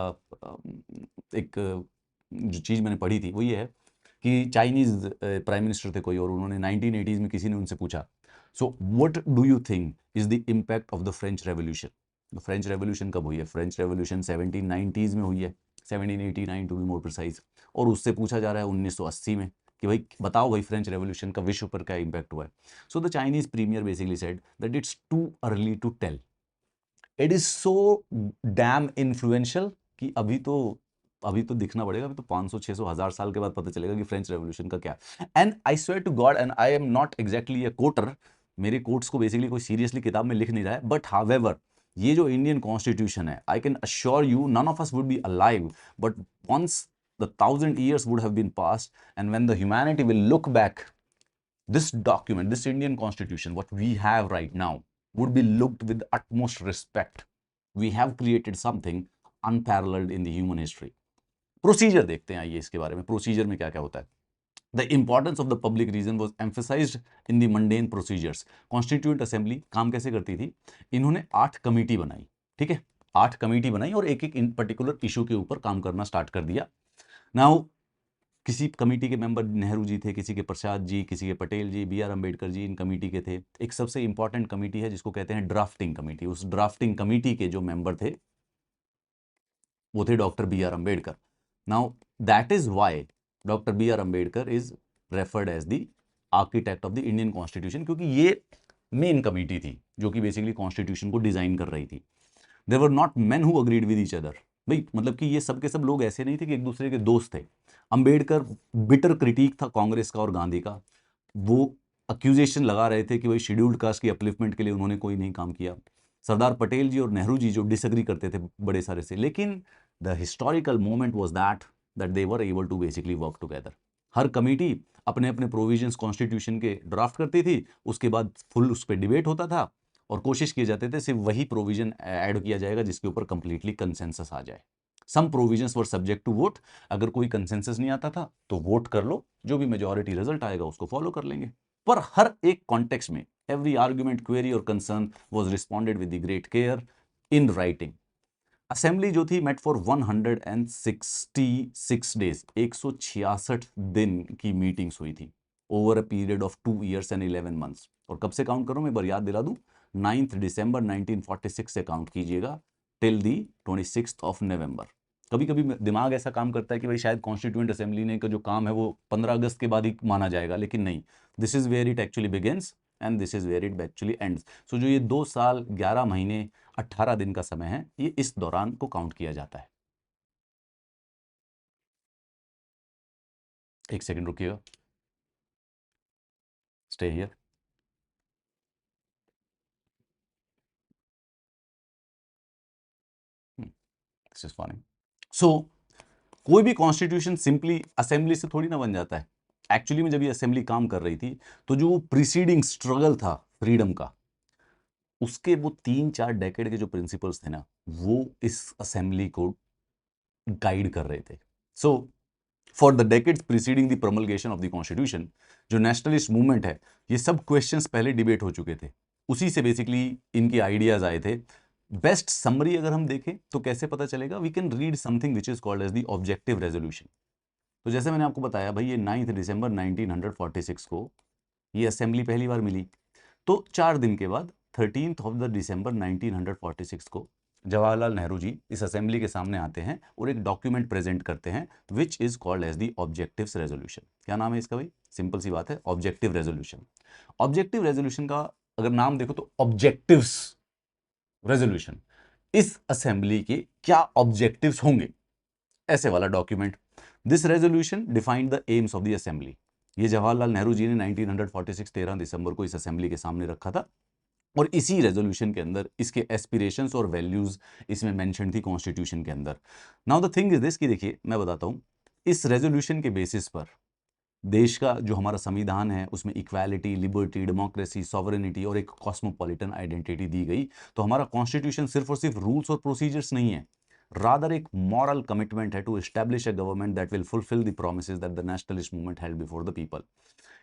एक जो चीज़ मैंने पढ़ी थी वो ये है कि चाइनीज़ प्राइम मिनिस्टर थे कोई, और उन्होंने 1980s में किसी ने उनसे पूछा, so what do you think is the impact of the French revolution. तो फ्रेंच रेवोल्यूशन कब हुई है? फ्रेंच रेवोल्यूशन 1790s में हुई है, 1789 टू बी मोर प्रिसाइज, और उससे पूछा जा रहा है 1980 में कि भाई बताओ भाई फ्रेंच रेवोल्यूशन का विश्व पर क्या इम्पैक्ट हुआ है। So the Chinese premier basically said that it's too early to tell, it is so damn influential कि अभी तो दिखना पड़ेगा, अभी तो 500 600 1000 साल के बाद पता चलेगा कि फ्रेंच रेवोल्यूशन का क्या। And I swear to God, and I am not exactly a quoter, मेरे कोट्स को बेसिकली कोई सीरियसली किताब में लिख नहीं रहा है, बट हावेवर ये जो इंडियन कॉन्स्टिट्यूशन है, I can assure you none of us would be alive, but once the 1000 years would have been passed, and when the humanity will look back, this document, this Indian constitution, what we have right now, would be looked with utmost respect. We have created something unparalleled in the human history. Procedure देखते हैं आइए इसके बारे में, procedure में क्या क्या होता है। The importance of the public reason was emphasized in the mundane procedures. Constituent Assembly काम कैसे करती थी? इन्होंने 8 कमेटी बनाई, ठीक है, 8 कमेटी बनाई और एक एक इन पर्टिकुलर इशू के ऊपर काम करना स्टार्ट कर दिया। नाउ किसी कमेटी के मेंबर नेहरू जी थे, किसी के प्रसाद जी, किसी के पटेल जी, बी आर अम्बेडकर जी इन कमेटी के थे। एक सबसे इंपॉर्टेंट कमेटी है जिसको कहते हैं ड्राफ्टिंग कमेटी, उस ड्राफ्टिंग कमेटी के जो मेंबर थे वो थे doctor B R Ambedkar. Now that is why doctor B R Ambedkar is referred as the architect of the Indian constitution, क्योंकि ये मेन कमेटी थी जो कि बेसिकली कॉन्स्टिट्यूशन को डिजाइन कर रही थी। There were not men who agreed with each other, भाई मतलब कि ये सब के सब लोग ऐसे नहीं थे कि एक दूसरे के दोस्त थे। अंबेडकर बिटर क्रिटिक था कांग्रेस का और गांधी का, वो अक्यूजेशन लगा रहे थे कि भाई शेड्यूल्ड कास्ट की अपलिफ्टमेंट के लिए उन्होंने कोई नहीं काम किया। सरदार पटेल जी और नेहरू जी जो डिसएग्री करते थे बड़े सारे से, लेकिन the historical moment was that they were able to basically work together. हर कमेटी अपने अपने प्रोविजंस कॉन्स्टिट्यूशन के ड्राफ्ट करती थी, उसके बाद फुल उस पर डिबेट होता था और कोशिश किए जाते थे सिर्फ वही प्रोविजन ऐड किया जाएगा जिसके ऊपर कंप्लीटली कंसेंसस आ जाए। Some provisions were subject to vote, अगर कोई कंसेंसस नहीं आता था तो वोट कर लो, जो भी मेजॉरिटी रिजल्ट आएगा उसको फॉलो कर लेंगे। पर हर एक कॉन्टेक्स्ट में एवरी आर्ग्यूमेंट, क्वेरी और concern was responded with the great care in writing. Assembly जो थी मेट फॉर 166 डेज, 166 दिन की मीटिंग्स हुई थी over a period of 2 years and 11 months। और कब से काउंट करूं, मैं एक बार याद दिला दूं, 9 दिसंबर 1946 से काउंट कीजिएगा टिल दी 26 नवंबर। कभी कभी दिमाग ऐसा काम करता है कि भाई शायद कॉन्स्टिट्यूएंट असेंबली ने का जो काम है वो 15 अगस्त के बाद ही माना जाएगा, लेकिन नहीं, this is where it actually begins and this is where it actually ends. So जो ये 2 साल 11 महीने 18 दिन का समय है, ये इस दौरान को काउंट किया जाता है। एक सेकंड रुकिएगा, stay here. This is funny. So कोई भी कॉन्स्टिट्यूशन सिंपली असेंबली से थोड़ी ना बन जाता है। एक्चुअली में जब ये असेंबली काम कर रही थी तो जो प्रीसीडिंग स्ट्रगल था फ्रीडम का, उसके वो 3-4 डेकेड के जो प्रिंसिपल्स थे ना, वो इस असेंबली को गाइड कर रहे थे। So for the decades preceding the promulgation of the constitution, जो नेशनलिस्ट मूवमेंट है, ये सब क्वेश्चंस पहले डिबेट हो चुके थे, उसी से बेसिकली इनके आइडियाज आए थे। बेस्ट समरी अगर हम देखें तो कैसे पता चलेगा, we can read something which is called as the objective resolution. तो जैसे मैंने आपको बताया भाई, ये 9 दिसंबर 1946 को ये असेंबली पहली बार मिली। तो 4 दिन के बाद 13 ऑफ द दिसंबर 1946 को जवाहरलाल नेहरू जी इस असेंबली के सामने आते हैं और एक डॉक्यूमेंट प्रेजेंट करते हैं which is called as the objectives resolution. क्या नाम है इसका भाई? सिंपल सी बात है, ऑब्जेक्टिव रेजोल्यूशन। ऑब्जेक्टिव रेजोल्यूशन का अगर नाम देखो तो ऑब्जेक्टिव्स रेजोल्यूशन, इस असेंबली के क्या ऑब्जेक्टिव्स होंगे, ऐसे वाला document. This resolution defined the AIIMS of the assembly. ये जवाहरलाल नेहरू जी ने 1946 13 दिसंबर को इस असेंबली के सामने रखा था, और इसी रेजोल्यूशन के अंदर इसके एस्पिरेशंस और वैल्यूज इसमें मेंशन थी कॉन्स्टिट्यूशन के अंदर। Now the thing is this कि देखिए मैं बताता हूं, इस रेजोल्यूशन के बेसिस पर देश का जो हमारा संविधान है उसमें इक्वालिटी, लिबर्टी, डेमोक्रेसी, सॉवरेनिटी और एक कॉस्मोपॉलिटन आइडेंटिटी दी गई। तो हमारा कॉन्स्टिट्यूशन सिर्फ और सिर्फ रूल्स और प्रोसीजर्स नहीं है, रादर एक मॉरल कमिटमेंट है to establish a government that will fulfil the promises that the nationalist movement held before the people.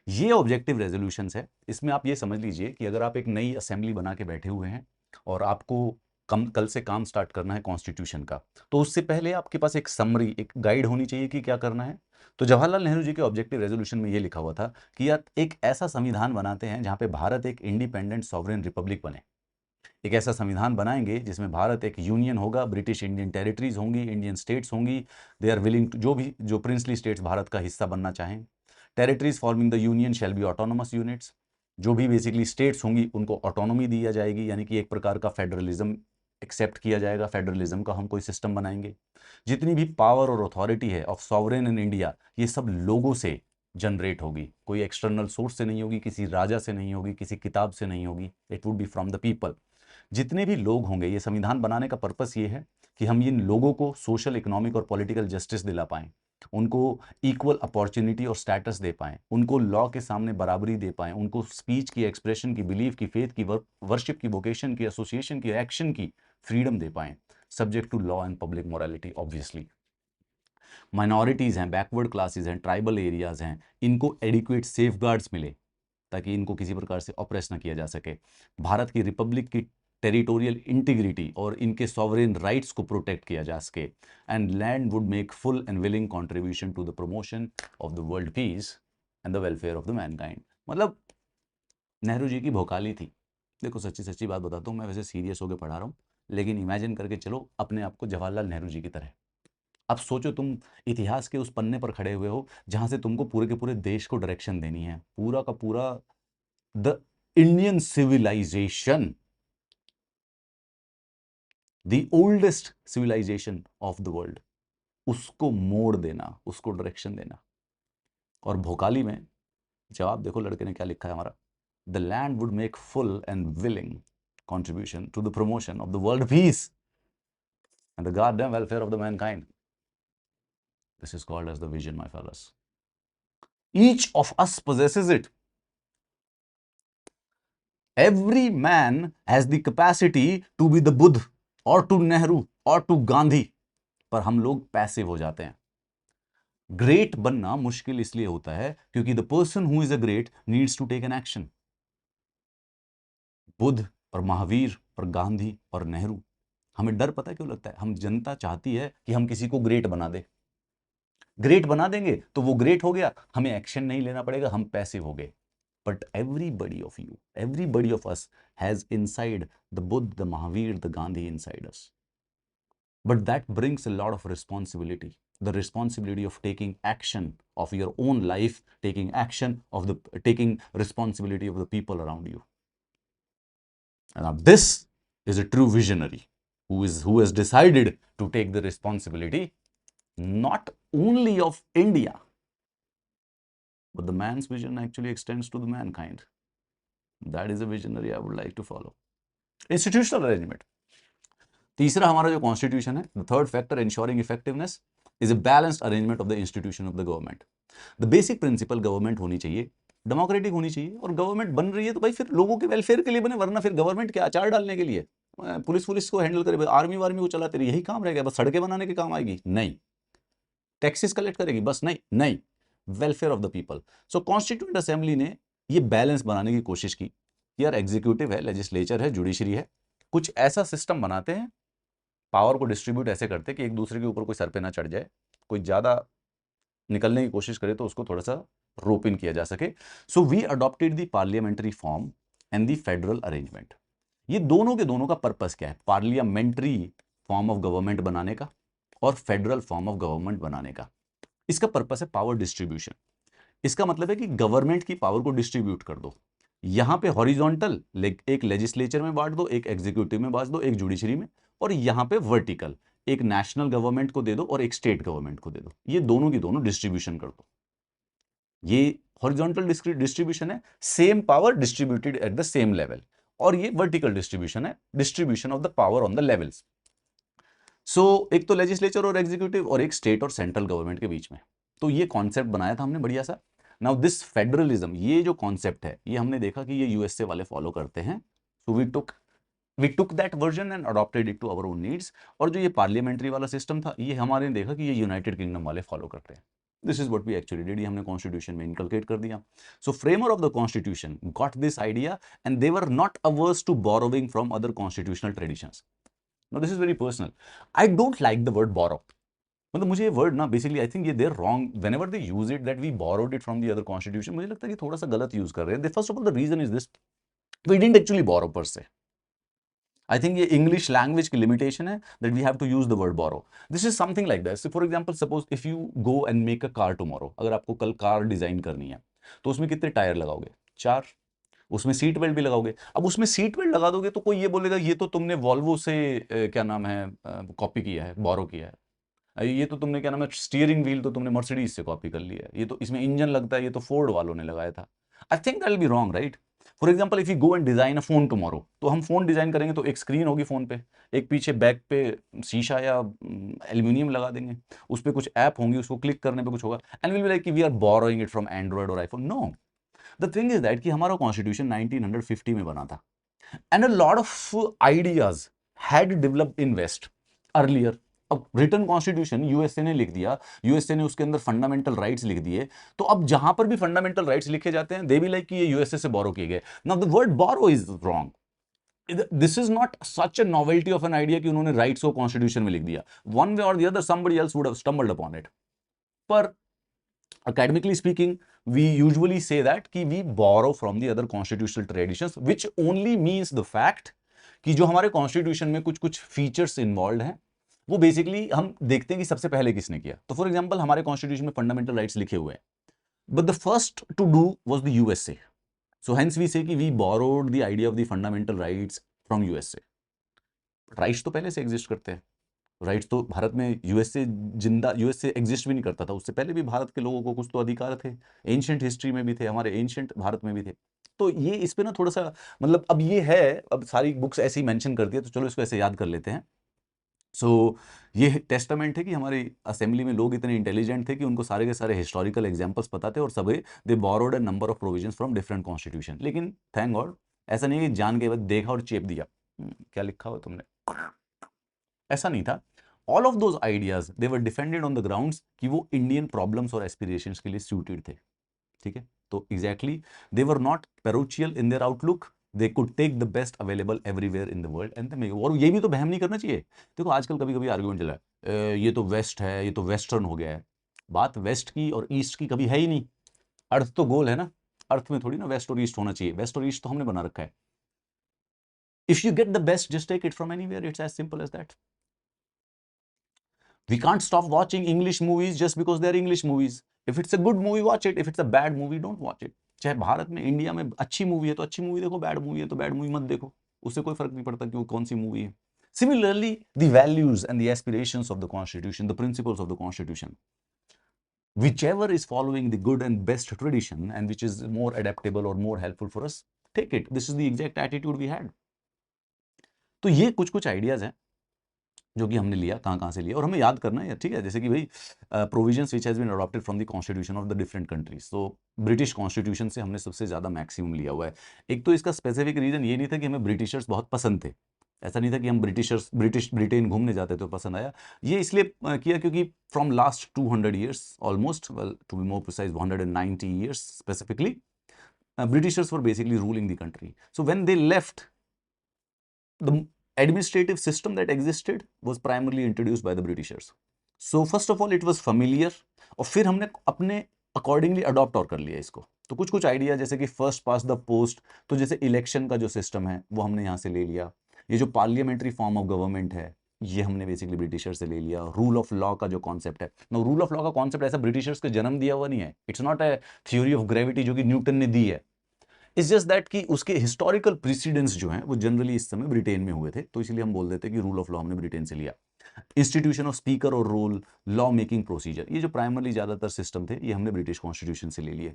ये ऑब्जेक्टिव रेजोल्यूशंस है। इसमें आप ये समझ लीजिए कि अगर आप एक नई असेंबली बना के बैठे हुए हैं और आपको कल से काम स्टार्ट करना है कॉन्स्टिट्यूशन का, तो उससे पहले आपके पास एक समरी, एक गाइड होनी चाहिए कि क्या करना है। तो जवाहरलाल नेहरू जी के ऑब्जेक्टिव रेजोल्यूशन में ये लिखा हुआ था कि यार एक ऐसा संविधान बनाते हैं जहां पे भारत एक इंडिपेंडेंट सॉवरेन रिपब्लिक बने। एक ऐसा संविधान बनाएंगे जिसमें भारत एक यूनियन होगा, ब्रिटिश इंडियन टेरिटरीज होंगी, इंडियन स्टेट्स होंगी, दे आर विलिंग, जो प्रिंसली स्टेट्स भारत का हिस्सा बनना चाहें। Territories forming the union shall be autonomous units. जो भी बेसिकली स्टेट्स होंगी उनको ऑटोनॉमी दी जाएगी, यानी कि एक प्रकार का फेडरलिज्म एक्सेप्ट किया जाएगा, फेडरलिज्म का हम कोई सिस्टम बनाएंगे। जितनी भी पावर और अथॉरिटी है ऑफ सॉवरेन इन इंडिया, ये सब लोगों से जनरेट होगी, कोई एक्सटर्नल सोर्स से नहीं होगी, किसी राजा से नहीं होगी, किसी किताब से नहीं होगी, it would be from the people. जितने भी लोग होंगे, ये संविधान बनाने का पर्पस ये है कि हम इन लोगों को सोशल, इकोनॉमिक और पॉलिटिकल जस्टिस दिला पाएं, उनको इक्वल अपॉर्चुनिटी और स्टेटस दे पाएं, उनको लॉ के सामने बराबरी दे पाएं, उनको स्पीच की, एक्सप्रेशन की, बिलीफ की, फेथ की, वर्शिप की, वोकेशन की, एसोसिएशन की, एक्शन की फ्रीडम दे पाएं, subject to law and public morality obviously. Minorities हैं, बैकवर्ड क्लासेज हैं, ट्राइबल एरियाज हैं, इनको एडिक्वेट सेफगार्ड्स मिले ताकि इनको किसी प्रकार से ऑप्रेस ना किया जा सके। भारत की रिपब्लिक की टेरिटोरियल इंटीग्रिटी और इनके सॉवरेन राइट्स को प्रोटेक्ट किया जा सके। And land would make full and willing contribution to the promotion of the world peace and the welfare of the mankind. मतलब नेहरू जी की भौकाली थी। देखो सच्ची सच्ची बात बताता हूँ, मैं वैसे सीरियस होकर पढ़ा रहा हूँ, लेकिन इमेजिन करके चलो अपने आप को जवाहरलाल नेहरू जी की तरह। अब सोचो तुम इतिहास के उस पन्ने पर खड़े हुए हो जहां से तुमको पूरे के पूरे देश को डायरेक्शन देनी है, पूरा का पूरा the Indian civilization, the oldest civilization of the world, उसको मोड़ देना, उसको डायरेक्शन देना। और भोकाली में जवाब देखो लड़के ने क्या लिखा है हमारा, the land would make full and willing contribution to the promotion of the world peace and the goddamn welfare of the mankind. This is called as the vision, my fellows. Each of us possesses it. Every man has the capacity to be the Buddha or to Nehru or to Gandhi, पर हम लोग passive हो जाते हैं। Great बनना मुश्किल इसलिए होता है क्योंकि the person who is a great needs to take an action. Buddha और महावीर और गांधी और नेहरू, हमें डर पता क्यों लगता है? हम जनता चाहती है कि हम किसी को ग्रेट बना दे। ग्रेट बना देंगे तो वो ग्रेट हो गया, हमें एक्शन नहीं लेना पड़ेगा, हम पैसिव हो गए। But everybody of you, everybody of us has inside the Buddha, the Mahavir, the Gandhi inside us. but that brings a lot of responsibility. The responsibility of taking action of your own life, taking responsibility of the people around you. And now this is a true visionary who has decided to take the responsibility not only of India, but the man's vision actually extends to the mankind. That is a visionary I would like to follow. Institutional arrangement. तीसरा हमारा जो constitution है, the third factor ensuring effectiveness is a balanced arrangement of the institution of the government. The basic principle government होनी चाहिए, democratic होनी चाहिए, और government बन रही है तो भाई फिर लोगों के वेलफेयर के लिए बने, वरना फिर गवर्नमेंट क्या अचार डालने के लिए, पुलिस को हैंडल करे, आर्मी वार्मी को चलाते रहे, यही काम रहेगा, बस सड़कें बनाने के काम आएगी? नहीं. टैक्सेस कलेक्ट करेगी? बस नहीं. नहीं, welfare of the people. So constituent assembly ने ये बैलेंस बनाने की कोशिश की. यार एग्जीक्यूटिव है, लेजिस्लेचर है, जुडिशरी है, कुछ ऐसा सिस्टम बनाते हैं, पावर को डिस्ट्रीब्यूट ऐसे करते कि एक दूसरे के ऊपर कोई सर पे ना चढ़ जाए, कोई ज्यादा निकलने की कोशिश करे तो उसको थोड़ा सा रोप इन किया जा सके. So we adopted the parliamentary form and the federal arrangement. ये दोनों के दोनों का पर्पस क्या है? पार्लियामेंट्री फॉर्म ऑफ गवर्नमेंट बनाने का और फेडरल फॉर्म ऑफ गवर्नमेंट बनाने का. इसका पर्पस है पावर डिस्ट्रीब्यूशन. इसका मतलब है कि गवर्नमेंट की पावर को डिस्ट्रीब्यूट कर दो. यहां पे हॉरिजॉन्टल, एक लेजिस्लेचर में बांट दो, एक एग्जीक्यूटिव में बांट दो, एक जुडिशरी में, और यहां पे वर्टिकल, एक नेशनल गवर्नमेंट को दे दो और एक स्टेट गवर्नमेंट को दे दो. ये दोनों की दोनों डिस्ट्रीब्यूशन कर दो. ये हॉरिजॉन्टल डिस्ट्रीब्यूशन है, same power distributed at the same level. और ये वर्टिकल डिस्ट्रीब्यूशन है, distribution of the power on the levels. So एक तो लेजिस्लेचर और एग्जीक्यूटिव और एक स्टेट और सेंट्रल गवर्नमेंट के बीच में. तो ये कॉन्सेप्ट बनाया था हमने बढ़िया सा. नाउ दिस फेडरलिज्म, ये जो कॉन्सेप्ट है, ये हमने देखा कि ये यूएसए वाले फॉलो करते हैं. So we took that version and adopted it to our own needs. और जो ये पार्लियामेंट्री वाला सिस्टम था, ये हमारे देखा कि ये यूनाइटेड किंगडम वाले फॉलो करते हैं. This is what we actually did. ये हमने कॉन्स्टिट्यूशन में इनकलकेट कर दिया. So framer of the constitution got this idea and they were not ours to borrowing from other constitutional traditions. Now this is very personal. I don't like the word borrow. मतलब मुझे ये word ना, basically I think ये they're wrong whenever they use it, that we borrowed it from the other constitution. मुझे लगता है कि थोड़ा सा गलत यूज कर रहे हैं. First of all the reason is this, we didn't actually borrow per se. I think ये English language की limitation है that we have to use the word borrow. This is something like this. So for example, suppose if you go and make a car tomorrow, अगर आपको कल car design करनी है तो उसमें कितने टायर लगाओगे? 4. उसमें सीट बेल्ट भी लगाओगे. अब उसमें सीट बेल्ट लगा दोगे तो कोई ये बोलेगा ये तो तुमने वॉल्वो से क्या नाम है कॉपी किया है, बोरो किया है. ये तो तुमने क्या नाम है स्टीयरिंग व्हील तो तुमने मर्सिडीज से कॉपी कर लिया है, ये तो इसमें इंजन लगता है, ये तो फोर्ड वालों ने लगाया था. I think that will be wrong, right? For example if you go and design a phone tomorrow, तो हम फोन डिजाइन करेंगे तो एक स्क्रीन होगी फोन पे, एक पीछे बैक पे शीशा या एल्यूमिनियम लगा देंगे, उस पर कुछ ऐप होंगी, उसको क्लिक करने पे कुछ होगा, and will be like we are borrowing it from Android और iPhone. No, the thing is that कि हमारा कॉन्स्टिट्यूशन 1950 में बना था and a lot of ideas had developed in west earlier. अब रिटन कॉन्स्टिट्यूशन यूएसए ने लिख दिया, यूएसए ने उसके अंदर फंडामेंटल राइट्स लिख दिए, तो अब जहां पर भी फंडामेंटल राइट्स लिखे जाते हैं दे बी लाइक कि ये यूएसए से बोरो किए गए. Now the word borrow is wrong. This is not such a novelty of an idea कि उन्होंने राइट्स को कॉन्स्टिट्यूशन में लिख दिया. वन वे और the other somebody else would have stumbled upon it. पर academically speaking, we usually say that कि we borrow from the other constitutional traditions, which only means the fact कि जो हमारे कॉन्स्टिट्यूशन में कुछ कुछ फीचर्स इन्वॉल्व हैं, वो बेसिकली हम देखते हैं कि सबसे पहले किसने किया. तो फॉर एग्जांपल हमारे कॉन्स्टिट्यूशन में फंडामेंटल राइट्स लिखे हुए हैं, but the first to do was the USA. So hence we say कि we borrowed the idea of the fundamental rights from USA. Rights तो पहले से एग्जिस्ट करते हैं. राइट्स तो भारत में यूएसए एग्जिस्ट भी नहीं करता था, उससे पहले भी भारत के लोगों को कुछ तो अधिकार थे. एंशिएंट हिस्ट्री में भी थे, हमारे एंशिएंट भारत में भी थे. तो ये इस पे ना थोड़ा सा मतलब अब ये है, अब सारी बुक्स ऐसे ही मेंशन करती है तो चलो इसको ऐसे याद कर लेते हैं. सो ये टेस्टामेंट है कि हमारे असेंबली में लोग इतने इंटेलिजेंट थे कि उनको सारे के सारे हिस्टोरिकल एग्जांपल्स पता थे और सभी they borrowed a number of provisions from different constitution. लेकिन थैंक गॉड ऐसा नहीं है कि जान के बाद देखा और चेप दिया क्या लिखा हो तुमने, ऐसा नहीं था. All of those ideas they were defended on the grounds कि वो इंडियन प्रॉब्लम्स और एस्पिरेशंस के लिए सूटेड थे. ठीक है, तो exactly they were not parochial in their outlook, they could take the best available everywhere in the world and they make. और ये भी तो बहम नहीं करना चाहिए. देखो आजकल कभी कभी आर्गुमेंट चला है ये तो वेस्ट है, ये तो वेस्टर्न हो गया है. बात वेस्ट की और ईस्ट की कभी है ही नहीं. अर्थ तो गोल है ना, अर्थ में थोड़ी ना वेस्ट और ईस्ट होना चाहिए. वेस्ट और ईस्ट तो हमने बना रखा है. If you get the best just take it from anywhere, it's as simple as that. We can't stop watching English movies just because they are English movies. If it's a good movie, watch it. If it's a bad movie, don't watch it. चाहे भारत में, India में अच्छी movie है तो अच्छी movie देखो, bad movie है तो बैड मूवी मत देखो, उससे कोई फर्क नहीं पड़ता कि वो कौन सी मूवी है. Similarly, the values and the aspirations of the Constitution, the principles of the Constitution, whichever is following the good and best tradition and which is more adaptable or more helpful for us, take it. This is the exact attitude we had. तो ये कुछ कुछ ideas हैं जो कि हमने लिया, कहाँ से लिया, और हमें याद करना है, ठीक है. जैसे कि भाई provisions which has been adopted from the constitution of the different countries. तो ब्रिटिश कॉन्स्टिट्यूशन से हमने सबसे ज़्यादा मैक्सिमम लिया हुआ है. एक तो इसका स्पेसिफिक रीज़न ये नहीं था कि हमें ब्रिटिशर्स बहुत पसंद थे, ऐसा नहीं था कि हम ब्रिटेन घूमने जाते तो पसंद आया. ये इसलिए किया क्योंकि from last 200 years almost, well to be more precise 190 years specifically, Britishers were basically ruling the country. So when they left, the administrative system that existed was primarily introduced by the Britishers. So first of all it was familiar, और फिर हमने अपने accordingly adopt और कर लिया इसको. तो कुछ कुछ आइडिया जैसे कि फर्स्ट पास द पोस्ट, तो जैसे इलेक्शन का जो सिस्टम है वो हमने यहाँ से ले लिया. ये जो पार्लियामेंट्री फॉर्म ऑफ गवर्नमेंट है ये हमने बेसिकली ब्रिटिशर से ले लिया. रूल ऑफ लॉ का जो कॉन्सेप्ट है, नो रूल ऑफ लॉ का कॉन्सेप्ट ऐसा ब्रिटिशर्स के जन्म दिया हुआ नहीं है. It's not a theory of gravity जो कि न्यूटन ने दी है. इट्स जस्ट दैट कि उसके हिस्टोरिकल प्रेसिडेंस जो हैं वो जनरली इस समय ब्रिटेन में हुए थे, तो इसलिए हम बोल देते हैं कि रूल ऑफ लॉ हमने ब्रिटेन से लिया. इंस्टीट्यूशन ऑफ स्पीकर और रोल, लॉ मेकिंग प्रोसीजर, ये जो प्राइमरली ज़्यादातर सिस्टम थे ये हमने ब्रिटिश कॉन्स्टिट्यूशन से ले लिए.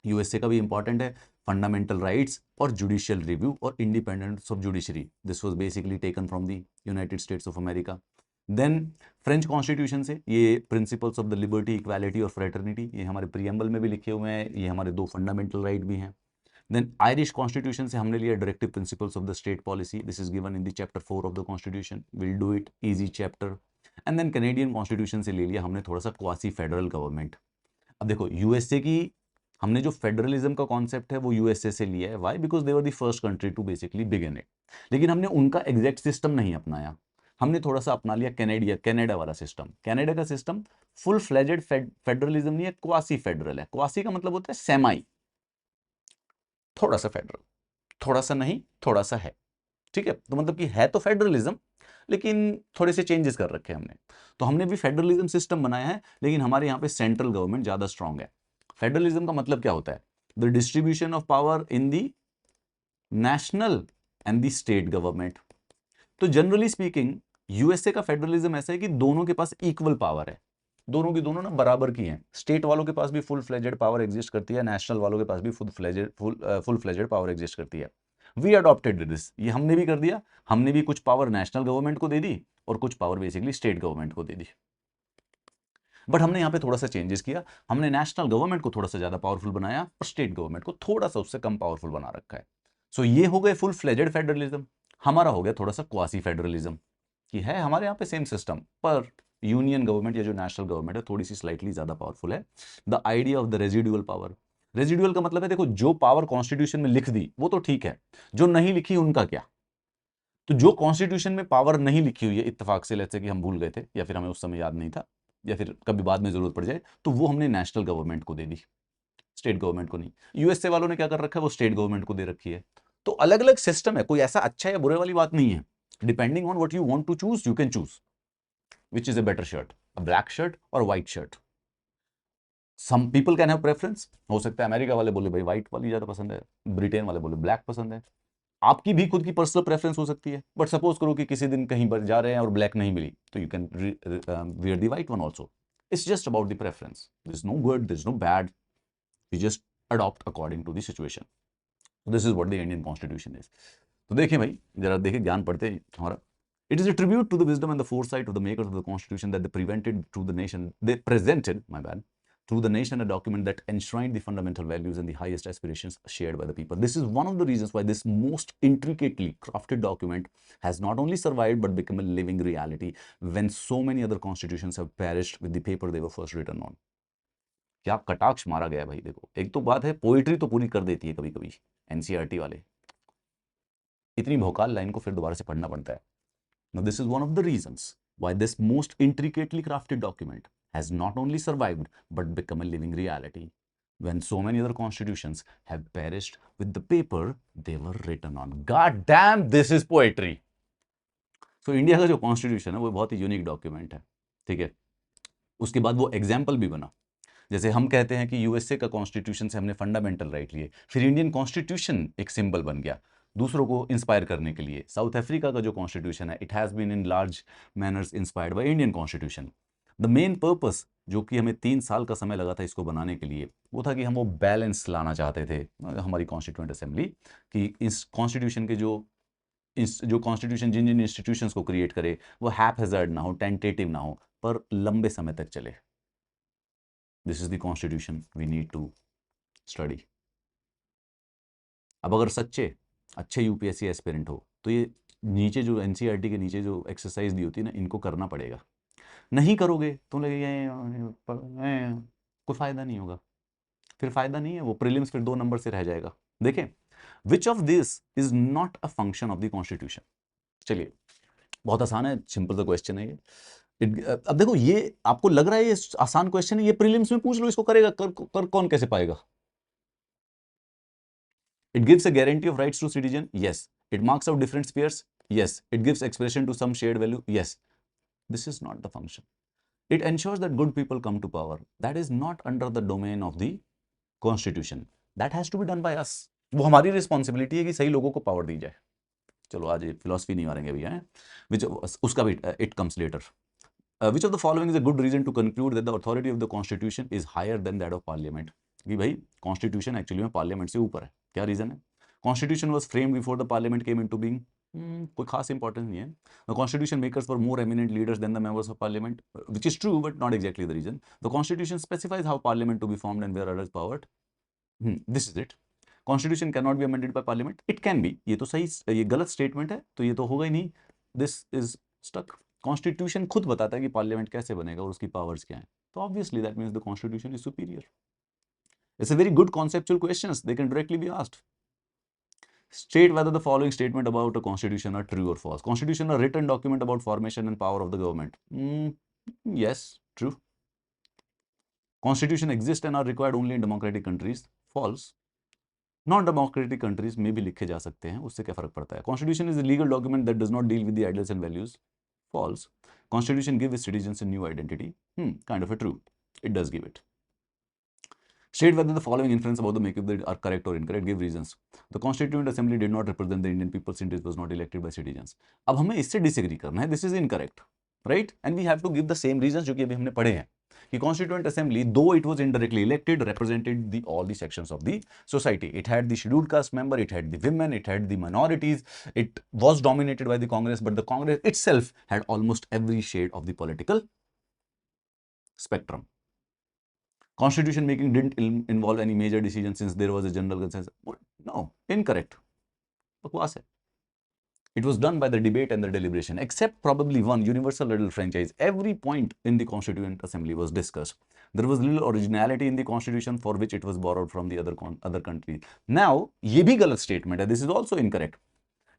यूएसए का भी इंपॉर्टेंट है, फंडामेंटल राइट्स और जुडिशियल रिव्यू और independence of judiciary, this was basically taken from the United States of America. Then French constitution से ये principles of the liberty, equality और फ्रेटर्निटी, ये हमारे प्रीएम्बल में भी लिखे हुए हैं, ये हमारे 2 फंडामेंटल राइट भी हैं. देन आयरिश कॉन्स्टिट्यूशन से हमने लिया directive principles of the state policy, this is given in the chapter 4 of the constitution, will do it, easy chapter. And then Canadian constitution से ले लिया हमने थोड़ा सा क्वासी फेडरल गवर्नमेंट. अब देखो यूएसए की हमने जो फेडरलिज्म का कॉन्सेप्ट है वो यूएसए से लिया है. Why? Because they were the first country to basically begin it. लेकिन हमने उनका एग्जैक्ट सिस्टम नहीं अपनाया, हमने थोड़ा सा अपना लिया कनाडा वाला सिस्टम. कनाडा का सिस्टम फुल फ्लेजेड फेडरलिज्म नहीं है, क्वासी फेडरल है. क्वासी का मतलब होता है सेमाई, थोड़ा सा फेडरल, थोड़ा सा नहीं, थोड़ा सा है, ठीक है. तो मतलब कि है तो फेडरलिज्म लेकिन थोड़े से चेंजेस कर रखे हमने. तो हमने भी फेडरलिज्म सिस्टम बनाया है, लेकिन हमारे यहाँ पे सेंट्रल गवर्नमेंट ज्यादा स्ट्रांग है. फेडरलिज्म का मतलब क्या होता है? The distribution of power in the national and the state government. तो जनरली स्पीकिंग यूएसए का फेडरलिज्म ऐसा है कि दोनों के पास इक्वल पावर है, दोनों की दोनों ना बराबर की हैं. स्टेट वालों के पास भी फुल फ्लेजेड पावर एग्जिस्ट करती है, नेशनल वालों के पास भी फुल फ्लेजेड पावर एग्जिस्ट करती है. वी अडॉप्टेड दिस, ये हमने भी कर दिया. हमने भी कुछ पावर नेशनल गवर्नमेंट को दे दी और कुछ पावर बेसिकली स्टेट गवर्नमेंट को दे दी. बट हमने यहाँ पे थोड़ा सा चेंजेस किया. हमने नेशनल गवर्नमेंट को थोड़ा सा ज्यादा पावरफुल बनाया और स्टेट गवर्नमेंट को थोड़ा सा उससे कम पावरफुल बना रखा है. सो ये हो गए फुल फ्लेजेड फेडरलिज्म. हमारा हो गया थोड़ा सा क्वासी फेडरलिज्म, कि है हमारे यहाँ पे सेम सिस्टम पर यूनियन गवर्नमेंट या जो नेशनल गवर्नमेंट है थोड़ी सी स्लाइटली ज्यादा पावरफुल है. The idea of the residual power. Residual का मतलब है देखो जो पावर कॉन्स्टिट्यूशन में लिख दी वो तो ठीक है, जो नहीं लिखी उनका क्या. तो जो कॉन्स्टिट्यूशन में पावर नहीं लिखी हुई है इत्तेफाक से, लेट्स से कि हम भूल गए थे या फिर हमें उस समय याद नहीं था या फिर कभी बाद में जरूरत पड़ जाए, तो वो हमने नेशनल गवर्नमेंट को दे दी, स्टेट गवर्नमेंट को नहीं. यूएसए वालों ने क्या कर रखा है, वो स्टेट गवर्नमेंट को दे रखी है. तो अलग अलग सिस्टम है, कोई ऐसा अच्छा या बुरे वाली बात नहीं है. Depending on what you want to choose, you can choose which is a better shirt, a black shirt or white shirt. Some people can have preference. हो सकता है अमेरिका वाले बोले भाई व्हाइट वाली ज्यादा पसंद है, ब्रिटेन वाले बोले ब्लैक पसंद है. आपकी भी खुद की पर्सनल प्रेफरेंस हो सकती है. बट सपोज करो कि किसी दिन कहीं पर जा रहे हैं और ब्लैक नहीं मिली, तो you can wear the white one also. It's just about the preference. There's no good, there's no bad. You just adopt according to the situation. So this is what the Indian Constitution is. तो देखिए भाई, जरा देखिए, ज्ञान पढ़ते हैं हमारा. It is a tribute to the wisdom and the foresight of the makers of the Constitution that they presented to the nation, through the nation a document that enshrined the fundamental values and the highest aspirations shared by the people. This is one of the reasons why this most intricately crafted document has not only survived but become a living reality when so many other constitutions have perished with the paper they were first written on. क्या कटाक्ष मारा गया भाई. देखो, एक तो बात है पोइट्री तो पूरी कर देती है कभी कभी एनसीईआरटी वाले, इतनी भौकाल लाइन को फिर दोबारा से पढ़ना पड़ता है. Now, this is one of the reasons why this most intricately crafted document has not only survived but become a living reality when so many other constitutions have perished with the paper they were written on. God damn, this is poetry. So, India का जो constitution है वो बहुत ही unique document है. ठीक है। उसके बाद वो एग्जाम्पल भी बना। जैसे हम कहते हैं कि यूएसए का कॉन्स्टिट्यूशन से हमने फंडामेंटल राइट लिए, फिर इंडियन कॉन्स्टिट्यूशन एक सिंबल बन गया दूसरों को इंस्पायर करने के लिए। साउथ अफ्रीका का जो कॉन्स्टिट्यूशन है, it has been in large manners inspired by Indian constitution. The main purpose जो कि हमें 3 साल का समय लगा था इसको बनाने के लिए, वो था कि हम वो बैलेंस लाना चाहते थे हमारी कॉन्स्टिट्यूंट असेंबली, कि इस कॉन्स्टिट्यूशन के जो कॉन्स्टिट्यूशन जिन जिन इंस्टीट्यूशंस को क्रिएट करे वो हैप-हैज़र्ड ना हो, टेंटेटिव ना हो, पर लंबे समय तक चले। This is the constitution we need to study. अब अगर सच्चे अच्छे यूपीएससी एस्पिरेंट हो तो ये नीचे जो एनसीईआरटी के नीचे जो एक्सरसाइज दी होती है ना, इनको करना पड़ेगा। नहीं करोगे तो लगेगा कोई फायदा नहीं होगा, फिर फायदा नहीं है, वो प्रीलिम्स फिर 2 नंबर से रह जाएगा। देखें, which of this is not a function of the constitution. चलिए, बहुत आसान है, सिंपल सा क्वेश्चन है ये। अब देखो, ये आपको लग रहा है ये आसान क्वेश्चन है, ये प्रीलिम्स में पूछ लो, इसको करेगा कर कौन कैसे पाएगा? It gives a guarantee of rights to citizen. Yes. It marks out different spheres. Yes. It gives expression to some shared value. Yes. This is not the function. It ensures that good people come to power. That is not under the domain of the constitution. That has to be done by us. वो हमारी responsibility है कि सही लोगों को power दी जाए। चलो आज फिलोसफी नहीं मारेंगे अभी, हैं विच उसका भी it comes later. Which of the following is a good reason to conclude that the authority of the constitution is higher than that of parliament. कि भाई कॉन्स्टिट्यूशन एक्चुअली में पार्लियामेंट से ऊपर है। क्या रीजन है? Constitution was framed before the parliament came into being. कोई खास इंपॉर्टेंस नहीं है। The constitution makers were more eminent leaders than the members of parliament, which is true but not exactly the reason. The constitution specifies how parliament to be formed and where others powered. This is it. Constitution can not be amended by parliament. It can be, ये तो सही, ये गलत statement है, तो ये तो होगा ही नहीं। This is stuck. कॉन्स्टिट्यूशन खुद बताता है कि पार्लियामेंट कैसे बनेगा और उसकी पावर्स क्या हैं, तो obviously that means the constitution is superior. It's a very good conceptual questions, they can directly be asked. State whether the following statement about a constitution are true or false. Constitution, a written document about formation and power of the government. Yes, true. Constitution exists and are required only in democratic countries. False. Non democratic countries में भी लिखे जा सकते हैं, उससे क्या फर्क पड़ता है? Constitution is a legal document that does not deal with the ideals and values. False. Constitution give citizens a new identity. Kind of a true. It does give it. State whether the following inference about the makeup are correct or incorrect. Give reasons. The Constituent Assembly did not represent the Indian people since it was not elected by citizens. अब हमें इससे disagree करना है. This is incorrect, right? And we have to give the same reasons जो कि अभी हमने पढ़े हैं. कि Constituent Assembly, though it was indirectly elected, represented all the sections of the society. It had the scheduled caste member, it had the women, it had the minorities. It was dominated by the Congress, but the Congress itself had almost every shade of the political spectrum. Constitution making didn't involve any major decision since there was a general consensus. No, incorrect. बकवास है. It was done by the debate and the deliberation, except probably one universal little franchise. Every point in the Constituent Assembly was discussed. There was little originality in the Constitution for which it was borrowed from the other countries. Now, ये भी गलत statement है. This is also incorrect.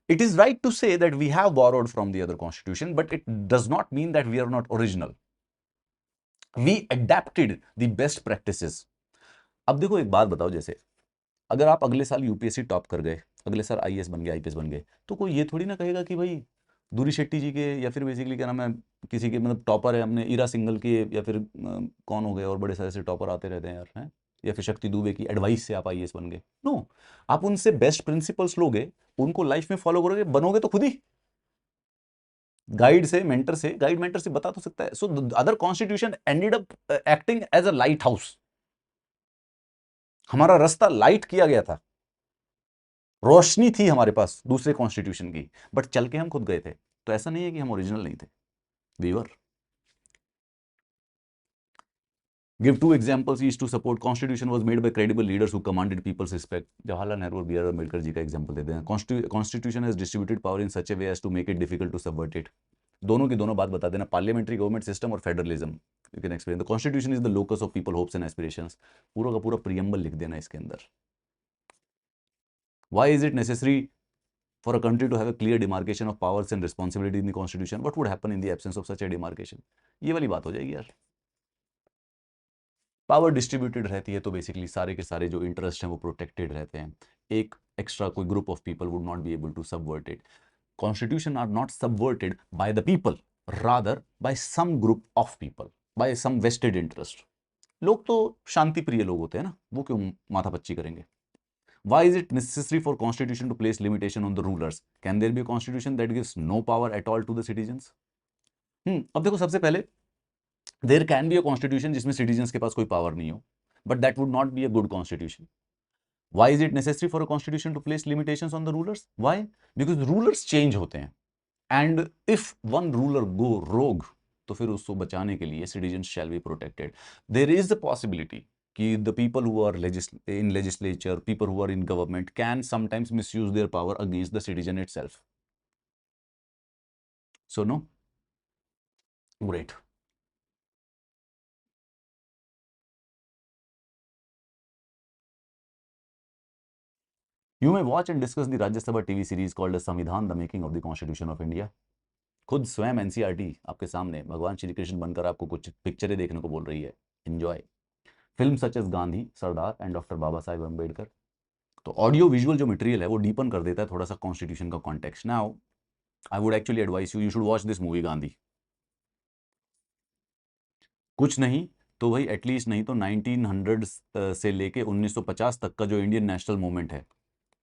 It is right to say that we have borrowed from the other constitution, but it does not mean that we are not original. We adapted the best practices. अब देखो एक बात बताओ, जैसे अगर आप अगले साल यूपीएससी टॉप कर गए, अगले साल आईएएस बन गए, आईपीएस बन गए, तो कोई ये थोड़ी ना कहेगा कि भाई दूरी शेट्टी जी के, या फिर बेसिकली क्या नाम है, किसी के मतलब टॉपर है, हमने ईरा सिंघल के, या फिर कौन हो गए और बड़े सारे से टॉपर आते रहते हैं यार, हैं, या फिर शक्ति दुबे की एडवाइस से आप आईएएस बन गए। नो, आप उनसे बेस्ट प्रिंसिपल्स लोगे, उनको लाइफ में फॉलो करोगे, बनोगे तो खुद ही। गाइड से, मेंटर से, गाइड मेंटर से बता तो सकता है। So other constitution ended up acting as a light house. हमारा रास्ता लाइट किया गया था, रोशनी थी हमारे पास दूसरे कॉन्स्टिट्यूशन की, बट चल के हम खुद गए थे। तो ऐसा नहीं है कि हम ओरिजिनल नहीं थे, we were. Give 2 examples each to support constitution was made by credible leaders who commanded people's respect. Jawaharlal Nehru और बी आर अम्बेडकर जी का एग्जांपल देते हैं। Constitution has distributed power in such a way as to make it difficult to subvert it. दोनों की दोनों बात बता देना, पार्लियामेंट्री गवर्नमेंट सिस्टम और federalism. You can explain the constitution is the locus of people hopes and aspirations. पूरा का पूरा प्रियम्बल लिख देना इसके अंदर। Why is it necessary for a country to have a clear demarcation of powers and responsibility in the constitution? What would happen in the absence of such a demarcation? ये वाली बात हो जाएगी यार। पावर डिस्ट्रीब्यूटेड रहती है तो basically सारे के सारे जो इंटरेस्ट हैं वो प्रोटेक्टेड रहते हैं। एक एक्स्ट्रा कोई group of people would not be able to subvert it. Constitution are not subverted by the people, rather by some group of people, by some vested interest. लोग तो शांति प्रिय लोग होते हैं ना, वो क्यों माथापच्ची करेंगे? Why is it necessary for constitution to place limitation on the rulers? Can there be a constitution that gives no power at all to the citizens? अब देखो, सबसे पहले there can be a constitution जिसमें citizens के पास कोई power नहीं हो, but that would not be a good constitution. Why is it necessary for a constitution to place limitations on the rulers? Why? Because rulers change होते हैं, and if one ruler go rogue, तो फिर उसको बचाने के लिए citizens shall be protected. There is the possibility कि the people who are in legislature, people who are in government can sometimes misuse their power against the citizen itself. So no? Great. You may watch and discuss the Rajya Sabha TV series called as Samvidhan, the Making of the Constitution of India. खुद स्वयं NCERT आपके सामने भगवान श्री कृष्ण बनकर आपको कुछ पिक्चरें देखने को बोल रही है। Enjoy film such as Gandhi, Sardar and doctor Baba Saheb Ambedkar. तो ऑडियो विजुअल जो मटेरियल है वो डीपन कर देता है थोड़ा सा कॉन्स्टिट्यूशन का context. Now I would actually advice you should watch this movie Gandhi. कुछ नहीं तो भाई एटलीस्ट नहीं तो 1900 से लेके 1950 तक का जो इंडियन नेशनल मूवमेंट है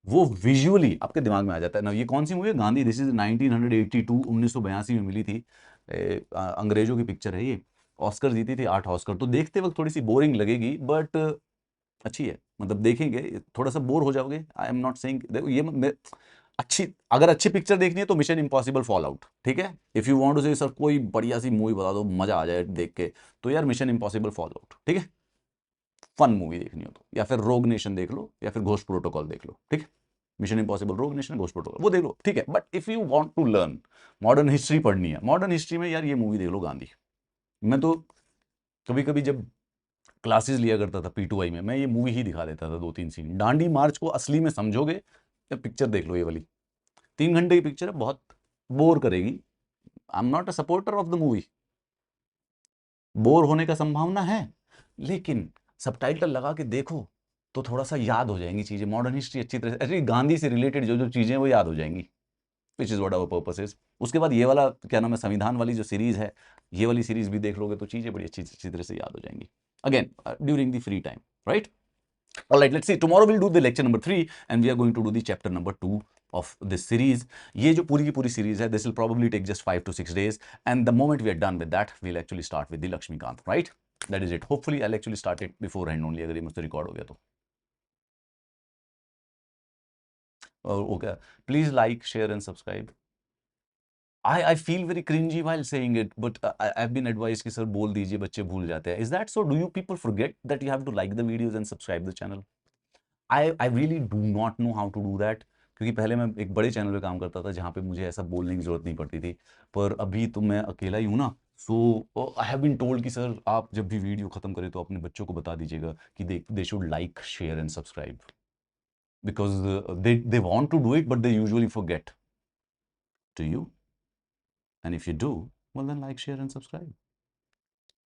वो विजुअली आपके दिमाग में आ जाता है ना। ये कौन सी मूवी है? गांधी। दिस इज 1982, 1982 में मिली थी। अंग्रेजों की पिक्चर है ये। ऑस्कर जीती थी 8 ऑस्कर। तो देखते वक्त थोड़ी सी बोरिंग लगेगी बट अच्छी है, मतलब देखेंगे थोड़ा सा बोर हो जाओगे। आई एम नॉट सेइंग, देखो ये अच्छी, अगर अच्छी पिक्चर देखनी है तो मिशन इम्पॉसिबल फॉल आउट, ठीक है। इफ यू वांट टू से सर कोई बढ़िया सी मूवी बता दो मजा आ जाए देख के, तो यार मिशन इम्पॉसिबल फॉल आउट, ठीक है। फन मूवी देखनी हो तो, या फिर रोग नेशन देख लो, या फिर घोस्ट प्रोटोकॉल देख लो, ठीक है। Mission Impossible, Rogue Nation, Ghost Protocol वो देख लो, ठीक है। But if you want to learn modern history पढ़नी है, मॉडर्न हिस्ट्री में यार ये मूवी देख लो गांधी। मैं तो कभी कभी जब क्लासेस लिया करता था P2I में, मैं ये मूवी ही दिखा देता था 2-3 सीन। दांडी मार्च को असली में समझोगे या पिक्चर देख लो ये वाली। 3 घंटे की पिक्चर है, बहुत बोर करेगी। आई am not a supporter of the movie. Bore होने का संभावना है, लेकिन सबटाइटल लगा के देखो तो थोड़ा सा याद हो जाएंगी चीजें। मॉडर्न हिस्ट्री अच्छी तरह से, एक्चुअली गांधी से रिलेटेड जो जो चीजें वो याद हो जाएंगी, which is what our purpose is. उसके बाद ये वाला क्या नाम है, संविधान वाली जो सीरीज है, ये वाली सीरीज भी देख लोगे तो चीजें बड़ी अच्छी अच्छी तरह से याद हो जाएंगी। Again during the free time, right? All right, let's see. Tomorrow we'll do the lecture number 3 and we are going to do the chapter number 2 of this series. ये जो पूरी की पूरी series है, this will probably take just 5 to 6 days, and the moment we are done with that, we'll actually start with the Lakshmikant, right? That is it. Hopefully I'll actually start it beforehand only, अगर ये मुझसे record हो गया तो। Okay, please like, share and subscribe. I feel very cringy while saying it, but I've been advised कि sir बोल दीजिए बच्चे भूल जाते हैं. Is that so? Do you people forget that you have to like the videos and subscribe the channel? I really do not know how to do that, क्योंकि पहले मैं एक बड़े चैनल पे काम करता था जहाँ पे मुझे ऐसा बोलने की जरूरत नहीं पड़ती थी, पर अभी तो मैं अकेला ही हूँ ना। सो आई हैव बीन टोल्ड कि सर आप जब भी वीडियो खत्म करें तो अपने बच्चों को बता दीजिएगा कि they should like, share and subscribe, because they want to do it but they usually forget. To you, and if you do, well then like, share and subscribe.